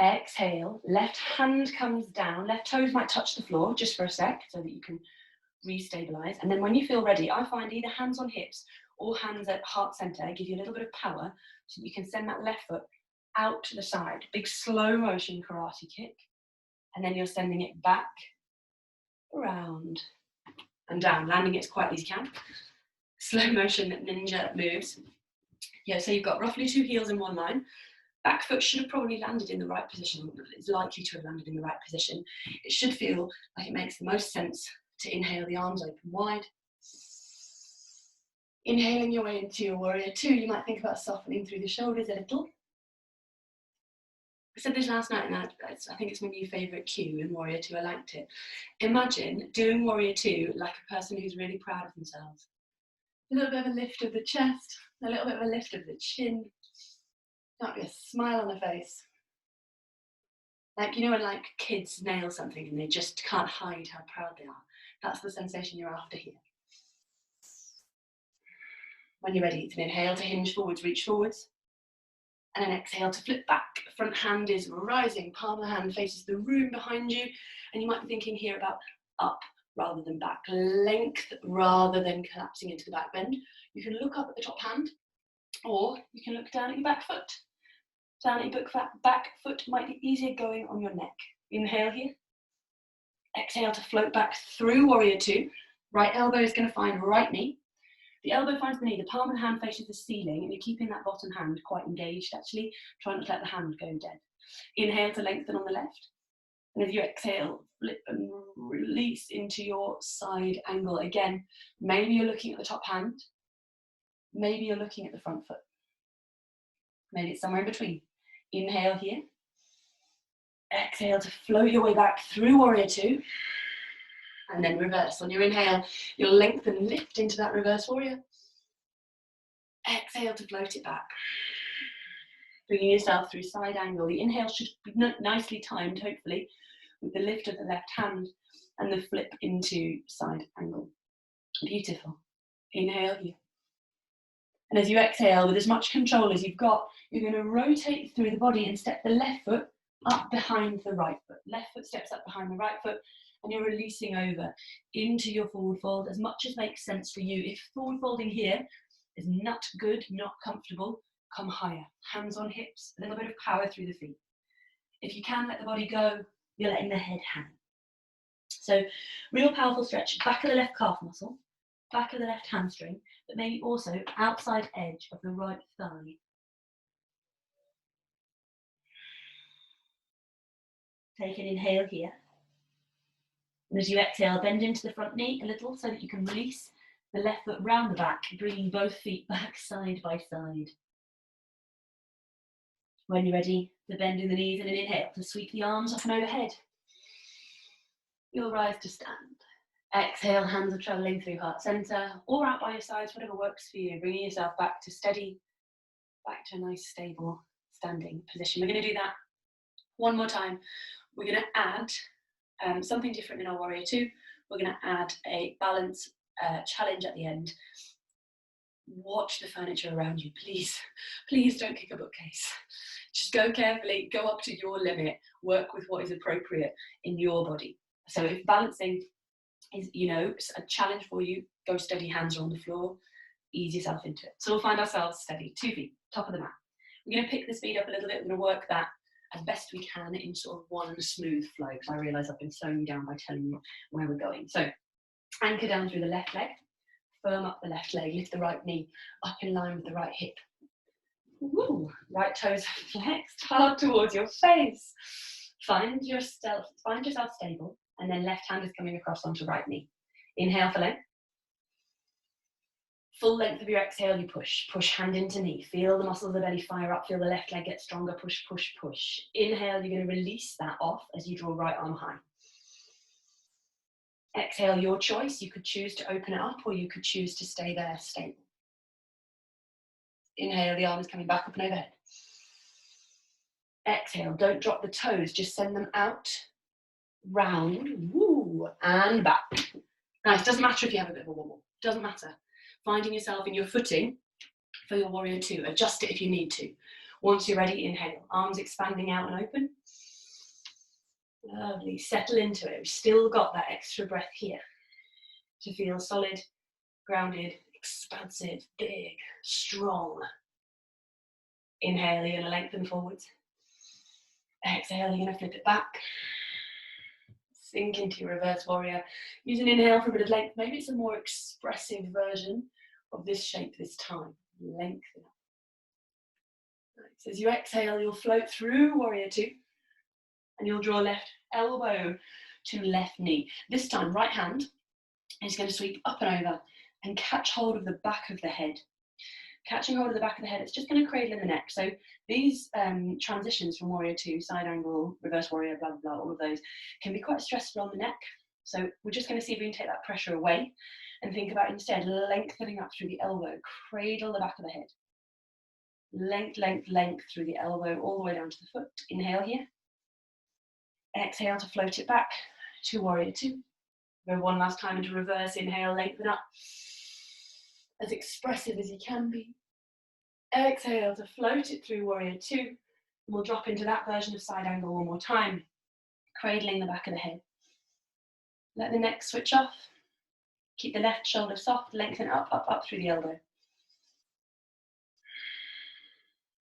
Exhale, left hand comes down. Left toes might touch the floor just for a sec so that you can restabilize. And then when you feel ready, I find either hands on hips or hands at heart center give you a little bit of power so that you can send that left foot out to the side. Big slow motion karate kick. And then you're sending it back, around, and down, landing it as quietly as you can. Slow motion ninja moves. Yeah, so you've got roughly 2 heels in one line. Back foot should have probably landed in the right position. It's likely to have landed in the right position. It should feel like it makes the most sense to inhale the arms open wide. Inhaling your way into your warrior two, you might think about softening through the shoulders a little. I said this last night, and I think it's my new favourite cue in warrior two. I liked it. Imagine doing warrior two like a person who's really proud of themselves. A little bit of a lift of the chest, a little bit of a lift of the chin. Might be a smile on the face. Like, you know, when like kids nail something and they just can't hide how proud they are. That's the sensation you're after here. When you're ready, it's an inhale to hinge forwards, reach forwards. And an exhale to flip back. Front hand is rising, palm of hand faces the room behind you. And you might be thinking here about up rather than back, length rather than collapsing into the back bend. You can look up at the top hand, or you can look down at your back foot. Down at your back foot might be easier going on your neck. Inhale here. Exhale to float back through warrior two. Right elbow is going to find right knee. The elbow finds the knee, the palm of the hand faces the ceiling, and you're keeping that bottom hand quite engaged actually. Try not to let the hand go dead. Inhale to lengthen on the left. And as you exhale, flip and release into your side angle. Again, maybe you're looking at the top hand. Maybe you're looking at the front foot. Maybe it's somewhere in between. Inhale here. Exhale to float your way back through warrior two. And then reverse. On your inhale, you'll lengthen, lift into that reverse warrior. Exhale to float it back. Bringing yourself through side angle. The inhale should be nicely timed, hopefully, with the lift of the left hand and the flip into side angle. Beautiful. Inhale here. And as you exhale, with as much control as you've got, you're going to rotate through the body and step the left foot up behind the right foot. Left foot steps up behind the right foot, and you're releasing over into your forward fold as much as makes sense for you. If forward folding here is not good, not comfortable, come higher. Hands on hips, a little bit of power through the feet. If you can let the body go, you're letting the head hang. So real powerful stretch, back of the left calf muscle, back of the left hamstring, but maybe also outside edge of the right thigh. Take an inhale here. And as you exhale, bend into the front knee a little so that you can release the left foot round the back, bringing both feet back side by side. When you're ready to bend in the knees and an inhale to sweep the arms up and overhead. You'll rise to stand. Exhale, hands are travelling through heart centre or out by your sides, whatever works for you. Bringing yourself back to steady, back to a nice stable standing position. We're going to do that one more time. We're going to add something different in our warrior two. We're going to add a balance challenge at the end. Watch the furniture around you, please. Please don't kick a bookcase. Just go carefully, go up to your limit, work with what is appropriate in your body. So if balancing is, you know, a challenge for you, go steady, hands are on the floor, ease yourself into it. So we'll find ourselves steady, 2 feet, top of the mat. We're going to pick the speed up a little bit. We're going to work that as best we can in sort of one smooth flow, because I realise I've been slowing you down by telling you where we're going. So anchor down through the left leg, firm up the left leg, lift the right knee up in line with the right hip. Woo. Right toes flexed hard towards your face. Find yourself stable, and then left hand is coming across onto right knee. Inhale for length. Full length of your exhale, you push. Push hand into knee. Feel the muscles of the belly fire up. Feel the left leg get stronger. Push, push, push. Inhale, you're going to release that off as you draw right arm high. Exhale, your choice. You could choose to open it up, or you could choose to stay there stable. Inhale, the arm is coming back up and overhead. Exhale, don't drop the toes, just send them out, round, woo, and back. Nice, doesn't matter if you have a bit of a wobble, doesn't matter. Finding yourself in your footing for your warrior two, adjust it if you need to. Once you're ready, inhale, arms expanding out and open. Lovely, settle into it. We've still got that extra breath here to feel solid, grounded, expansive, big, strong. Inhale, you're going to lengthen forwards. Exhale, you're going to flip it back. Sink into your reverse warrior. Use an inhale for a bit of length. Maybe it's a more expressive version of this shape this time. Lengthen up. Nice. As you exhale, you'll float through warrior two, and you'll draw left elbow to left knee. This time, right hand is going to sweep up and over and catch hold of the back of the head. Catching hold of the back of the head, it's just going to cradle in the neck. So these transitions from warrior two, side angle, reverse warrior, blah, blah, blah, all of those can be quite stressful on the neck. So we're just going to see if we can take that pressure away and think about instead lengthening up through the elbow, cradle the back of the head. Length, length, length through the elbow, all the way down to the foot. Inhale here. Exhale to float it back to warrior two. Go one last time into reverse. Inhale, lengthen up. As expressive as you can be. Exhale to float it through warrior two. And we'll drop into that version of side angle one more time, cradling the back of the head. Let the neck switch off. Keep the left shoulder soft, lengthen up, up, up through the elbow.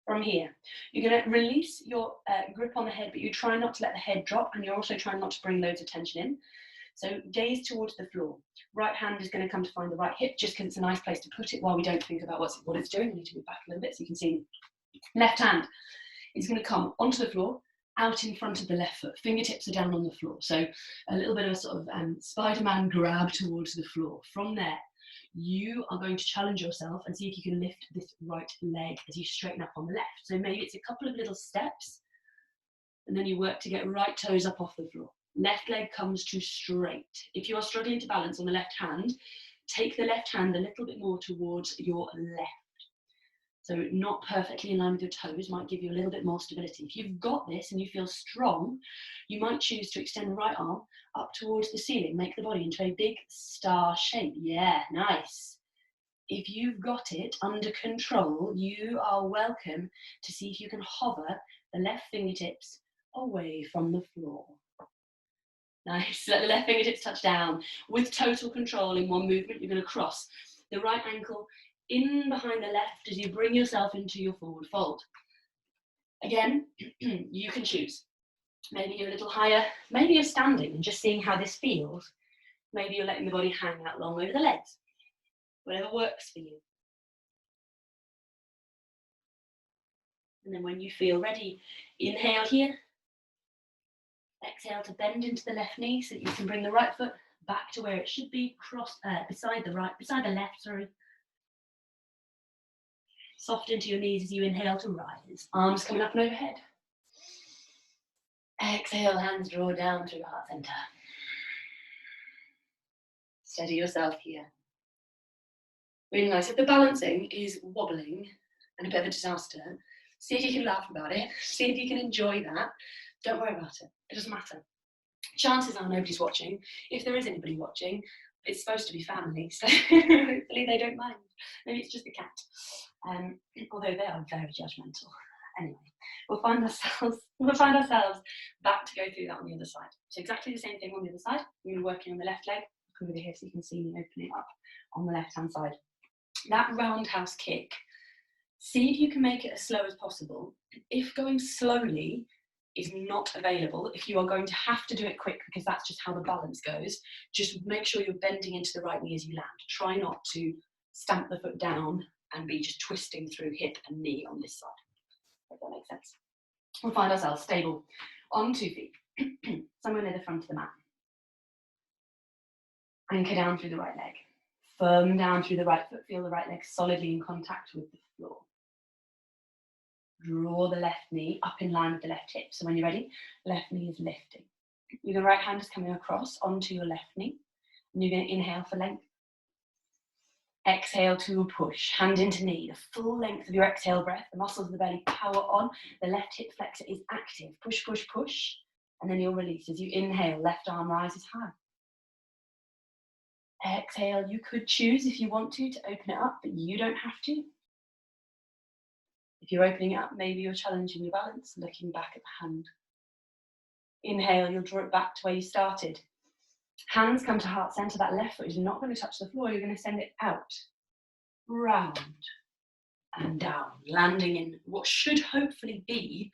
From here, you're going to release your grip on the head, but you try not to let the head drop, and you're also trying not to bring loads of tension in. So gaze towards the floor. Right hand is going to come to find the right hip, just because it's a nice place to put it while we don't think about what it's doing. We need to move back a little bit so you can see. Left hand is going to come onto the floor, out in front of the left foot. Fingertips are down on the floor. So a little bit of a sort of Spider-Man grab towards the floor. From there, you are going to challenge yourself and see if you can lift this right leg as you straighten up on the left. So maybe it's a couple of little steps, and then you work to get right toes up off the floor. Left leg comes to straight. If you are struggling to balance on the left hand, take the left hand a little bit more towards your left. So not perfectly in line with your toes might give you a little bit more stability. If you've got this and you feel strong, you might choose to extend the right arm up towards the ceiling, make the body into a big star shape. Yeah, nice. If you've got it under control, you are welcome to see if you can hover the left fingertips away from the floor. Nice, let the left fingertips touch down. With total control in one movement, you're going to cross the right ankle in behind the left as you bring yourself into your forward fold. Again, you can choose. Maybe you're a little higher, maybe you're standing and just seeing how this feels. Maybe you're letting the body hang out long over the legs. Whatever works for you. And then when you feel ready, inhale here. Exhale to bend into the left knee so that you can bring the right foot back to where it should be, beside the left, sorry. Soft into your knees as you inhale to rise. Arms coming up and overhead. Exhale, hands draw down through heart center. Steady yourself here. Really nice. If the balancing is wobbling and a bit of a disaster, see if you can laugh about it. See if you can enjoy that. Don't worry about it. It doesn't matter. Chances are nobody's watching. If there is anybody watching, it's supposed to be family, so hopefully they don't mind. Maybe it's just the cat. Although they are very judgmental. Anyway, we'll find ourselves back to go through that on the other side. So exactly the same thing on the other side. We're going to be working on the left leg. Come over here so you can see me open it up on the left hand side. That roundhouse kick, see if you can make it as slow as possible. If going slowly is not available, if you are going to have to do it quick because that's just how the balance goes, just make sure you're bending into the right knee as you land. Try not to stamp the foot down and be just twisting through hip and knee on this side. If that makes sense. We'll find ourselves stable on 2 feet, somewhere near the front of the mat. Anchor down through the right leg. Firm down through the right foot. Feel the right leg solidly in contact with the floor. Draw the left knee up in line with the left hip. So when you're ready, left knee is lifting. Your right hand is coming across onto your left knee. And you're going to inhale for length. Exhale to push, hand into knee. The full length of your exhale breath. The muscles of the belly power on. The left hip flexor is active. Push, push, push. And then you'll release. As you inhale, left arm rises high. Exhale, you could choose if you want to open it up, but you don't have to. If you're opening it up, maybe you're challenging your balance, looking back at the hand. Inhale, you'll draw it back to where you started. Hands come to heart center. That left foot is not going to touch the floor. You're going to send it out, round and down, landing in what should hopefully be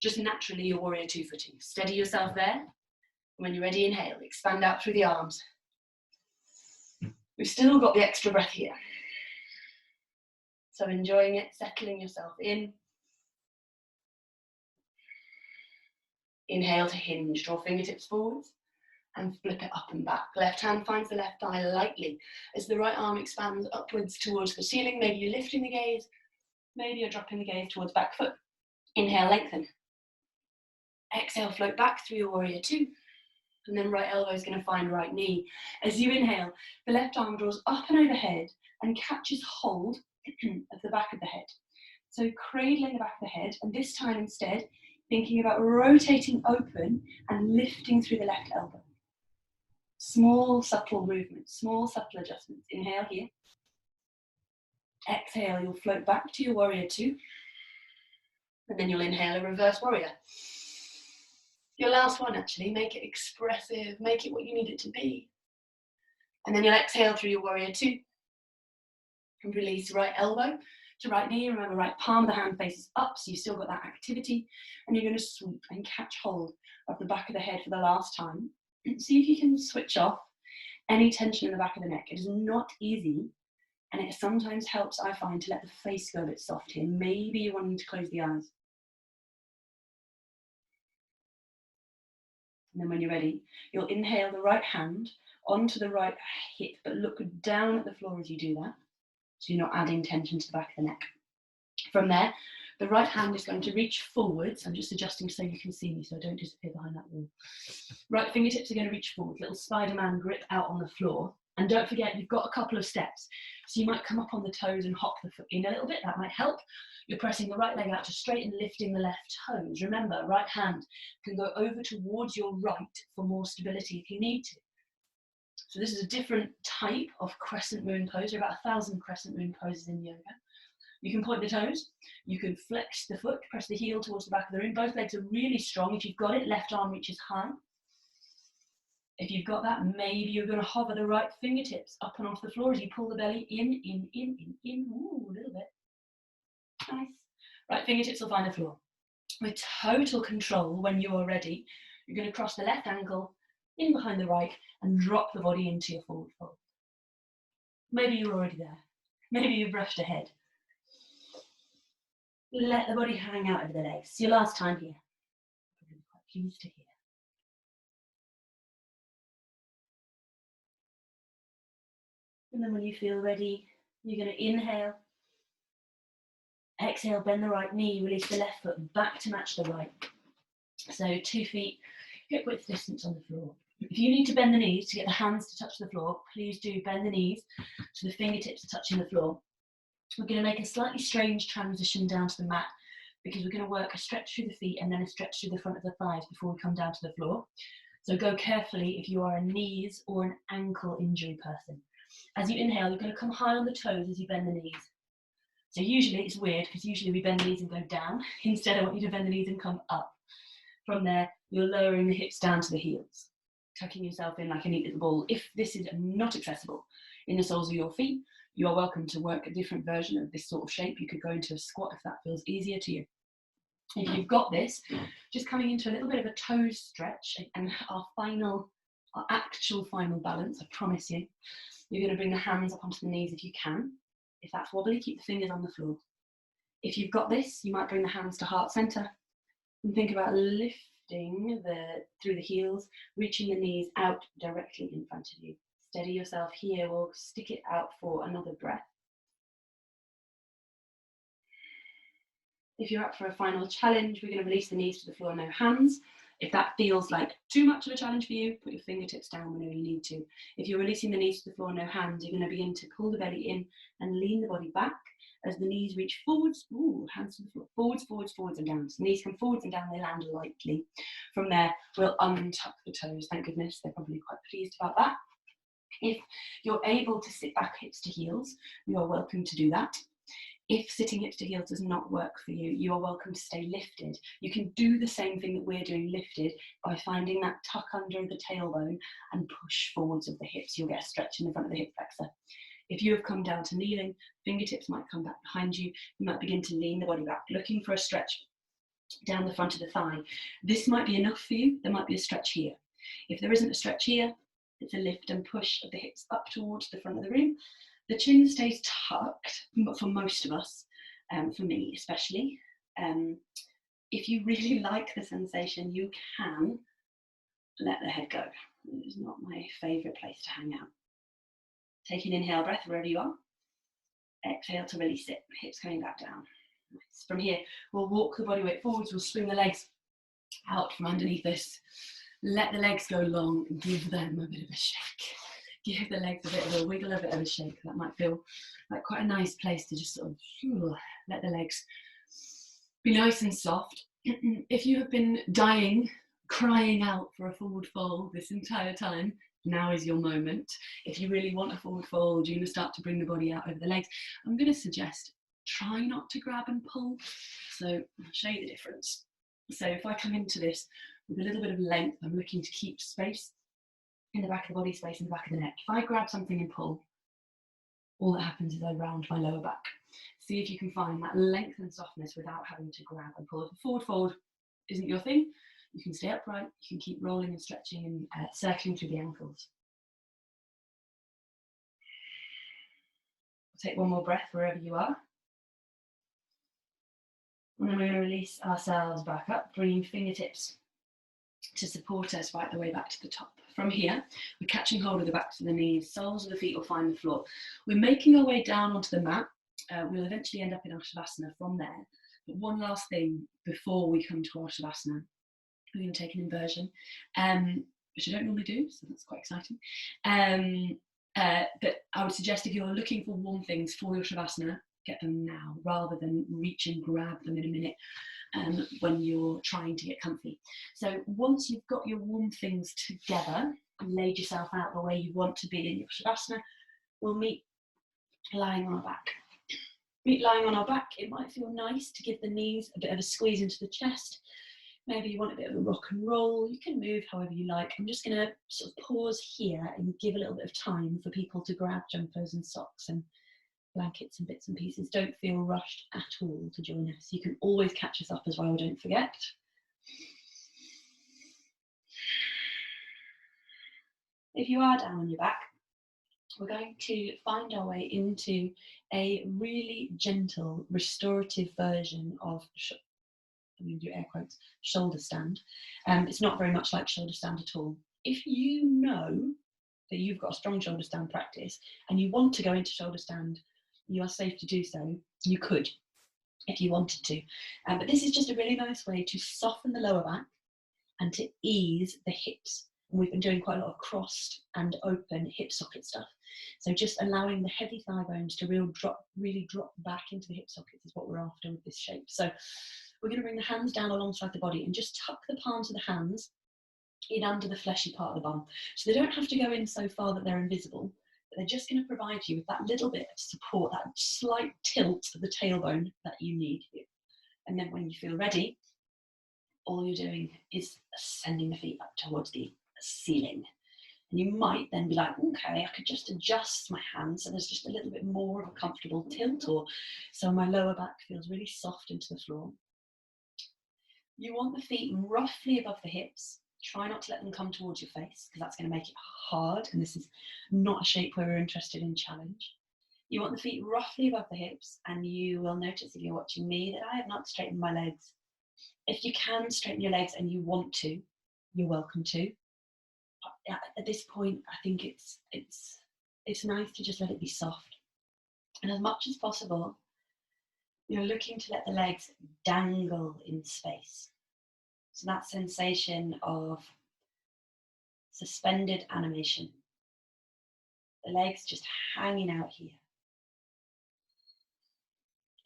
just naturally your warrior 2 footing. Steady yourself there. When you're ready, inhale, expand out through the arms. We've still got the extra breath here. So enjoying it, settling yourself in. Inhale to hinge, draw fingertips forwards. and flip it up and back. Left hand finds the left thigh lightly as the right arm expands upwards towards the ceiling. Maybe you're lifting the gaze, maybe you're dropping the gaze towards back foot. Inhale, lengthen. Exhale, float back through your warrior two. And then right elbow is going to find right knee. As you inhale, the left arm draws up and overhead and catches hold of the back of the head. So cradling the back of the head, and this time instead, thinking about rotating open and lifting through the left elbow. Small, subtle movements, small, subtle adjustments. Inhale here. Exhale, you'll float back to your warrior two. And then you'll inhale a reverse warrior. Your last one, actually, make it expressive, make it what you need it to be. And then you'll exhale through your warrior two. And release right elbow to right knee. Remember, right palm of the hand faces up, so you've still got that activity. And you're going to sweep and catch hold of the back of the head for the last time. See if you can switch off any tension in the back of the neck. It is not easy, and it sometimes helps, I find, to let the face go a bit soft here. Maybe you're wanting to close the eyes. And then when you're ready, you'll inhale the right hand onto the right hip, but look down at the floor as you do that, so you're not adding tension to the back of the neck. From there, the right hand is going to reach forwards. I'm just adjusting so you can see me, so I don't disappear behind that wall. Right fingertips are going to reach forward, little Spider-Man grip out on the floor. And don't forget, you've got a couple of steps. So you might come up on the toes and hop the foot in a little bit, that might help. You're pressing the right leg out to straighten, lifting the left toes. Remember, right hand can go over towards your right for more stability if you need to. So this is a different type of crescent moon pose. There are about 1,000 crescent moon poses in yoga. You can point the toes, you can flex the foot, press the heel towards the back of the room. Both legs are really strong. If you've got it, left arm reaches high. If you've got that, maybe you're going to hover the right fingertips up and off the floor as you pull the belly in. Ooh, a little bit. Nice. Right fingertips will find the floor. With total control, when you are ready, you're going to cross the left ankle in behind the right and drop the body into your forward fold. Maybe you're already there. Maybe you've brushed ahead. Let the body hang out over the legs. It's your last time here. I'm quite pleased to hear. And then when you feel ready, you're going to inhale. Exhale, bend the right knee, release the left foot back to match the right. So 2 feet, hip width distance on the floor. If you need to bend the knees to get the hands to touch the floor, please do bend the knees so the fingertips are touching the floor. We're going to make a slightly strange transition down to the mat because we're going to work a stretch through the feet and then a stretch through the front of the thighs before we come down to the floor. So go carefully if you are a knees or an ankle injury person. As you inhale, you're going to come high on the toes as you bend the knees. So usually it's weird because usually we bend the knees and go down. Instead, I want you to bend the knees and come up. From there, you're lowering the hips down to the heels, tucking yourself in like a neat little ball. If this is not accessible in the soles of your feet, you are welcome to work a different version of this sort of shape. You could go into a squat if that feels easier to you. If you've got this, just coming into a little bit of a toe stretch and our actual final balance, I promise you. You're going to bring the hands up onto the knees if you can. If that's wobbly, keep the fingers on the floor. If you've got this, you might bring the hands to heart center and think about lifting through the heels, reaching the knees out directly in front of you. Steady yourself here. We'll stick it out for another breath. If you're up for a final challenge, we're going to release the knees to the floor, no hands. If that feels like too much of a challenge for you, put your fingertips down whenever you need to. If you're releasing the knees to the floor, no hands, you're going to begin to pull the belly in and lean the body back as the knees reach forwards. Ooh, hands to the floor. Forwards, forwards, forwards and down. So knees come forwards and down, they land lightly. From there, we'll untuck the toes. Thank goodness, they're probably quite pleased about that. If you're able to sit back hips to heels, you are welcome to do that. If sitting hips to heels does not work for you, you are welcome to stay lifted. You can do the same thing that we're doing lifted by finding that tuck under the tailbone and push forwards of the hips. You'll get a stretch in the front of the hip flexor. If you have come down to kneeling, fingertips might come back behind you. You might begin to lean the body back, looking for a stretch down the front of the thigh. This might be enough for you. There might be a stretch here. If there isn't a stretch here, it's a lift and push of the hips up towards the front of the room. The chin stays tucked, but for most of us, for me especially. If you really like the sensation, you can let the head go. It's not my favourite place to hang out. Take an inhale breath wherever you are. Exhale to release it, hips coming back down. Nice. From here, we'll walk the body weight forwards, we'll swing the legs out from underneath us. Let the legs go long and give them a bit of a shake. Give the legs a bit of a wiggle, a bit of a shake. That might feel like quite a nice place to just sort of let the legs be nice and soft. If you have been dying, crying out for a forward fold this entire time, now is your moment. If you really want a forward fold, you're going to start to bring the body out over the legs. I'm going to suggest try not to grab and pull. So I'll show you the difference. So if I come into this with a little bit of length, I'm looking to keep space in the back of the body, space in the back of the neck. If I grab something and pull, all that happens is I round my lower back. See if you can find that length and softness without having to grab and pull. If a forward fold isn't your thing, you can stay upright, you can keep rolling and stretching and circling through the ankles. Take one more breath wherever you are. And then we're going to release ourselves back up, bringing fingertips to support us right the way back to the top. From here, we're catching hold of the backs of the knees, soles of the feet will find the floor. We're making our way down onto the mat. We'll eventually end up in our Shavasana from there. But one last thing before we come to our Shavasana, we're going to take an inversion, which I don't normally do, so that's quite exciting. But I would suggest if you're looking for warm things for your Shavasana, get them now rather than reach and grab them in a minute when you're trying to get comfy. So once you've got your warm things together and laid yourself out the way you want to be in your Shavasana, we'll meet lying on our back. Meet lying on our back. It might feel nice to give the knees a bit of a squeeze into the chest. Maybe you want a bit of a rock and roll. You can move however you like. I'm just going to sort of pause here and give a little bit of time for people to grab jumpers and socks and blankets and bits and pieces. Don't feel rushed at all to join us. You can always catch us up as well, don't forget. If you are down on your back, we're going to find our way into a really gentle, restorative version of, I'm going to do air quotes, shoulder stand. It's not very much like shoulder stand at all. If you know that you've got a strong shoulder stand practice and you want to go into shoulder stand, you are safe to do so. You could, if you wanted to. But this is just a really nice way to soften the lower back and to ease the hips. We've been doing quite a lot of crossed and open hip socket stuff. So just allowing the heavy thigh bones to really drop back into the hip sockets is what we're after with this shape. So we're going to bring the hands down alongside the body and just tuck the palms of the hands in under the fleshy part of the bum. So they don't have to go in so far that they're invisible, but they're just going to provide you with that little bit of support, that slight tilt of the tailbone that you need here. And then when you feel ready, all you're doing is sending the feet up towards the ceiling. And you might then be like, okay, I could just adjust my hands so there's just a little bit more of a comfortable tilt, or so my lower back feels really soft into the floor. You want the feet roughly above the hips. Try not to let them come towards your face because that's going to make it hard, and this is not a shape where we're interested in challenge. You want the feet roughly above the hips, and you will notice if you're watching me that I have not straightened my legs. If you can straighten your legs and you want to, you're welcome to. At this point, I think it's nice to just let it be soft. And as much as possible, you're looking to let the legs dangle in space. So that sensation of suspended animation. The legs just hanging out here.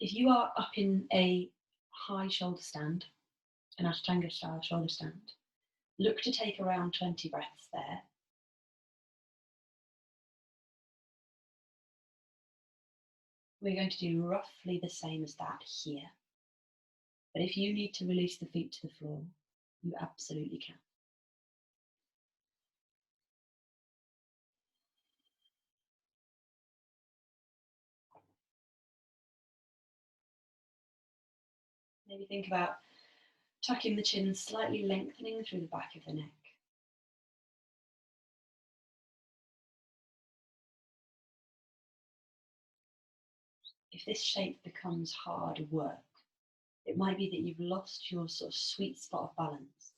If you are up in a high shoulder stand, an Ashtanga style shoulder stand, look to take around 20 breaths there. We're going to do roughly the same as that here. But if you need to release the feet to the floor, you absolutely can. Maybe think about tucking the chin, slightly lengthening through the back of the neck. If this shape becomes hard work, it might be that you've lost your sort of sweet spot of balance.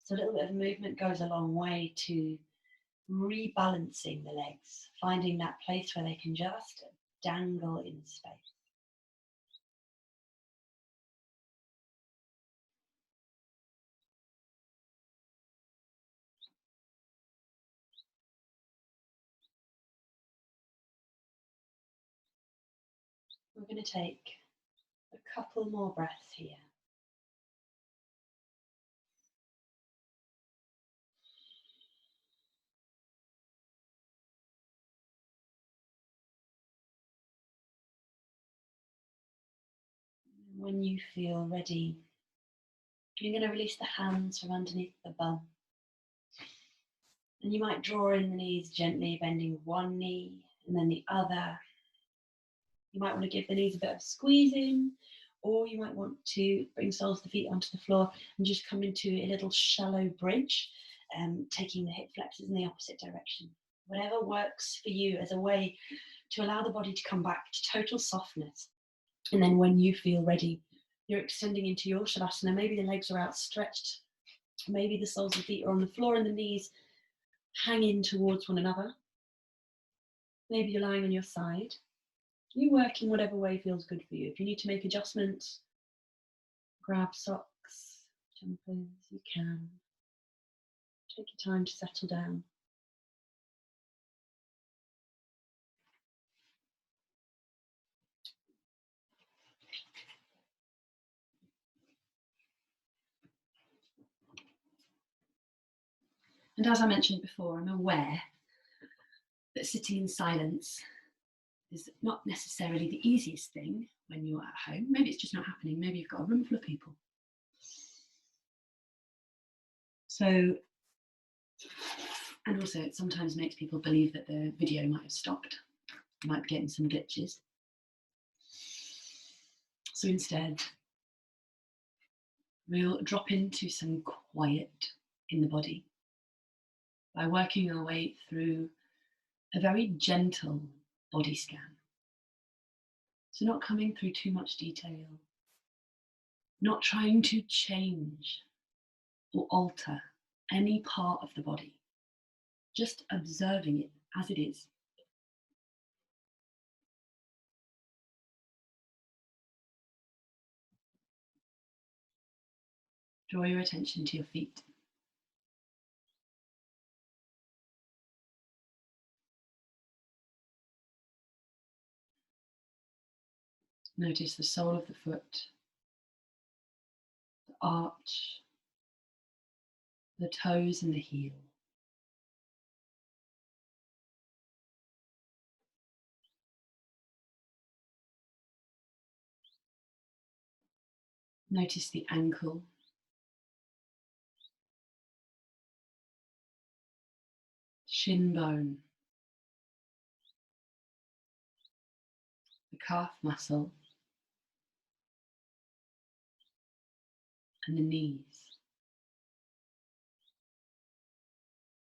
So a little bit of movement goes a long way to rebalancing the legs, finding that place where they can just dangle in space. We're going to take a couple more breaths here. When you feel ready, you're going to release the hands from underneath the bum. And you might draw in the knees gently, bending one knee and then the other. You might want to give the knees a bit of squeezing, or you might want to bring soles of the feet onto the floor and just come into a little shallow bridge, taking the hip flexors in the opposite direction. Whatever works for you as a way to allow the body to come back to total softness. And then when you feel ready, you're extending into your Shavasana. Maybe the legs are outstretched. Maybe the soles of the feet are on the floor and the knees hang in towards one another. Maybe you're lying on your side. You work in whatever way feels good for you. If you need to make adjustments, grab socks, jumpers, you can. Take your time to settle down. And as I mentioned before, I'm aware that sitting in silence is not necessarily the easiest thing when you're at home. Maybe it's just not happening. Maybe you've got a room full of people. So, and also it sometimes makes people believe that the video might have stopped. You might be getting some glitches. So instead, we'll drop into some quiet in the body by working our way through a very gentle body scan. So not coming through too much detail, not trying to change or alter any part of the body, just observing it as it is. Draw your attention to your feet. Notice the sole of the foot, the arch, the toes and the heel. Notice the ankle, shin bone, the calf muscle, and the knees.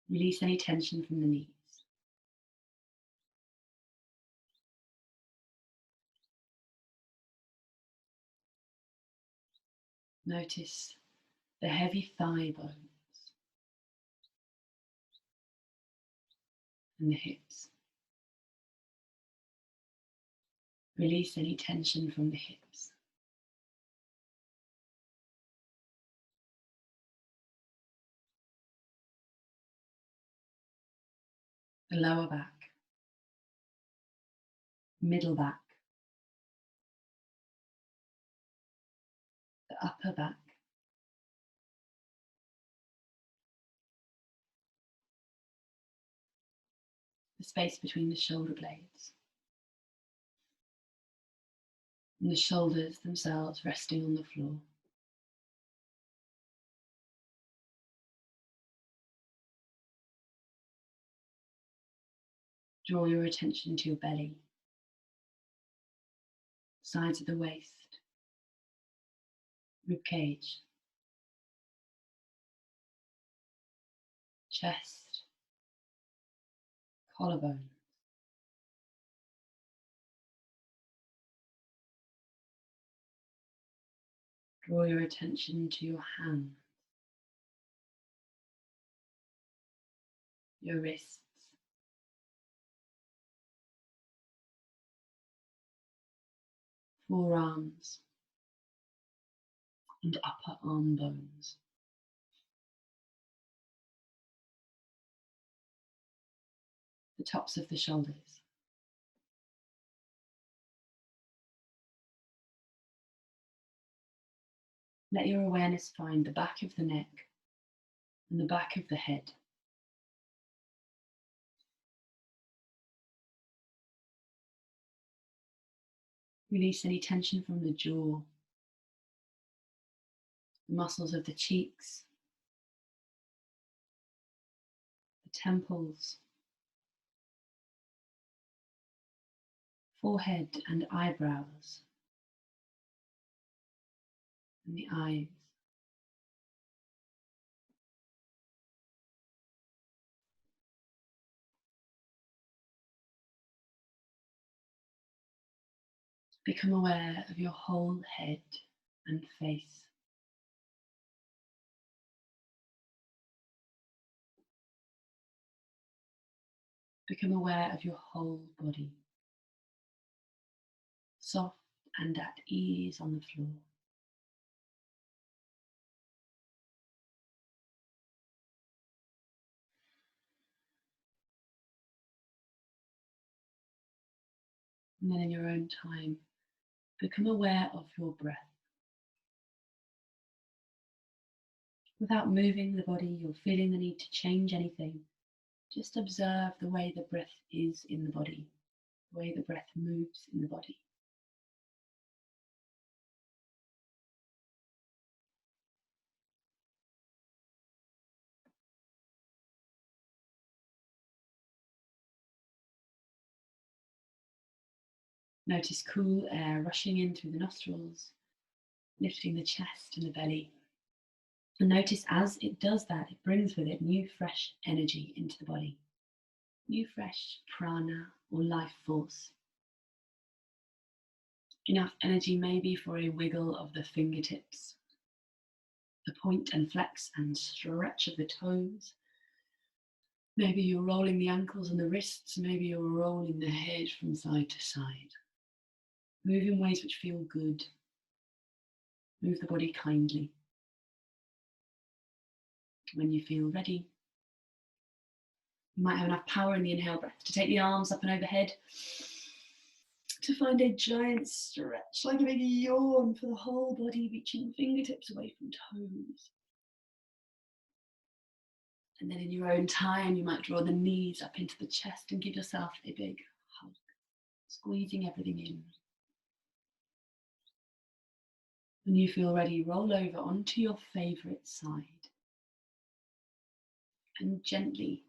Release any tension from the knees. Notice the heavy thigh bones and the hips. Release any tension from the hips. The lower back, middle back, the upper back, the space between the shoulder blades, and the shoulders themselves resting on the floor. Draw your attention to your belly, sides of the waist, rib cage, chest, collarbone. Draw your attention to your hands, your wrists, forearms, and upper arm bones. The tops of the shoulders. Let your awareness find the back of the neck and the back of the head. Release any tension from the jaw, the muscles of the cheeks, the temples, forehead and eyebrows, and the eyes. Become aware of your whole head and face. Become aware of your whole body, soft and at ease on the floor. And then in your own time, become aware of your breath. Without moving the body or feeling the need to change anything, just observe the way the breath is in the body, the way the breath moves in the body. Notice cool air rushing in through the nostrils, lifting the chest and the belly. And notice as it does that, it brings with it new fresh energy into the body. New fresh prana or life force. Enough energy maybe for a wiggle of the fingertips, a point and flex and stretch of the toes. Maybe you're rolling the ankles and the wrists, maybe you're rolling the head from side to side. Move in ways which feel good. Move the body kindly. When you feel ready, you might have enough power in the inhale breath to take the arms up and overhead, to find a giant stretch, like a big yawn for the whole body, reaching fingertips away from toes. And then in your own time, you might draw the knees up into the chest and give yourself a big hug, squeezing everything in. When you feel ready, roll over onto your favourite side and gently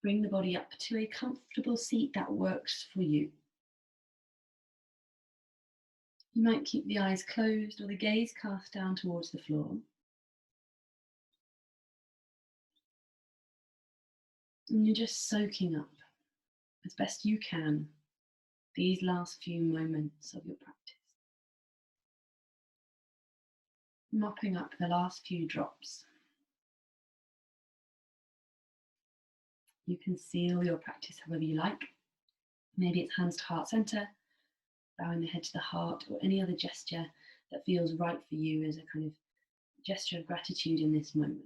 bring the body up to a comfortable seat that works for you. You might keep the eyes closed or the gaze cast down towards the floor. And you're just soaking up as best you can these last few moments of your practice. Mopping up the last few drops. You can seal your practice however you like. Maybe it's hands to heart center, bowing the head to the heart, or any other gesture that feels right for you as a kind of gesture of gratitude in this moment.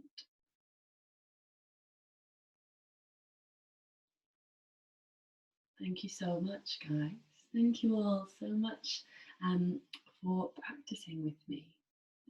Thank you so much, guys. Thank you all so much for practicing with me.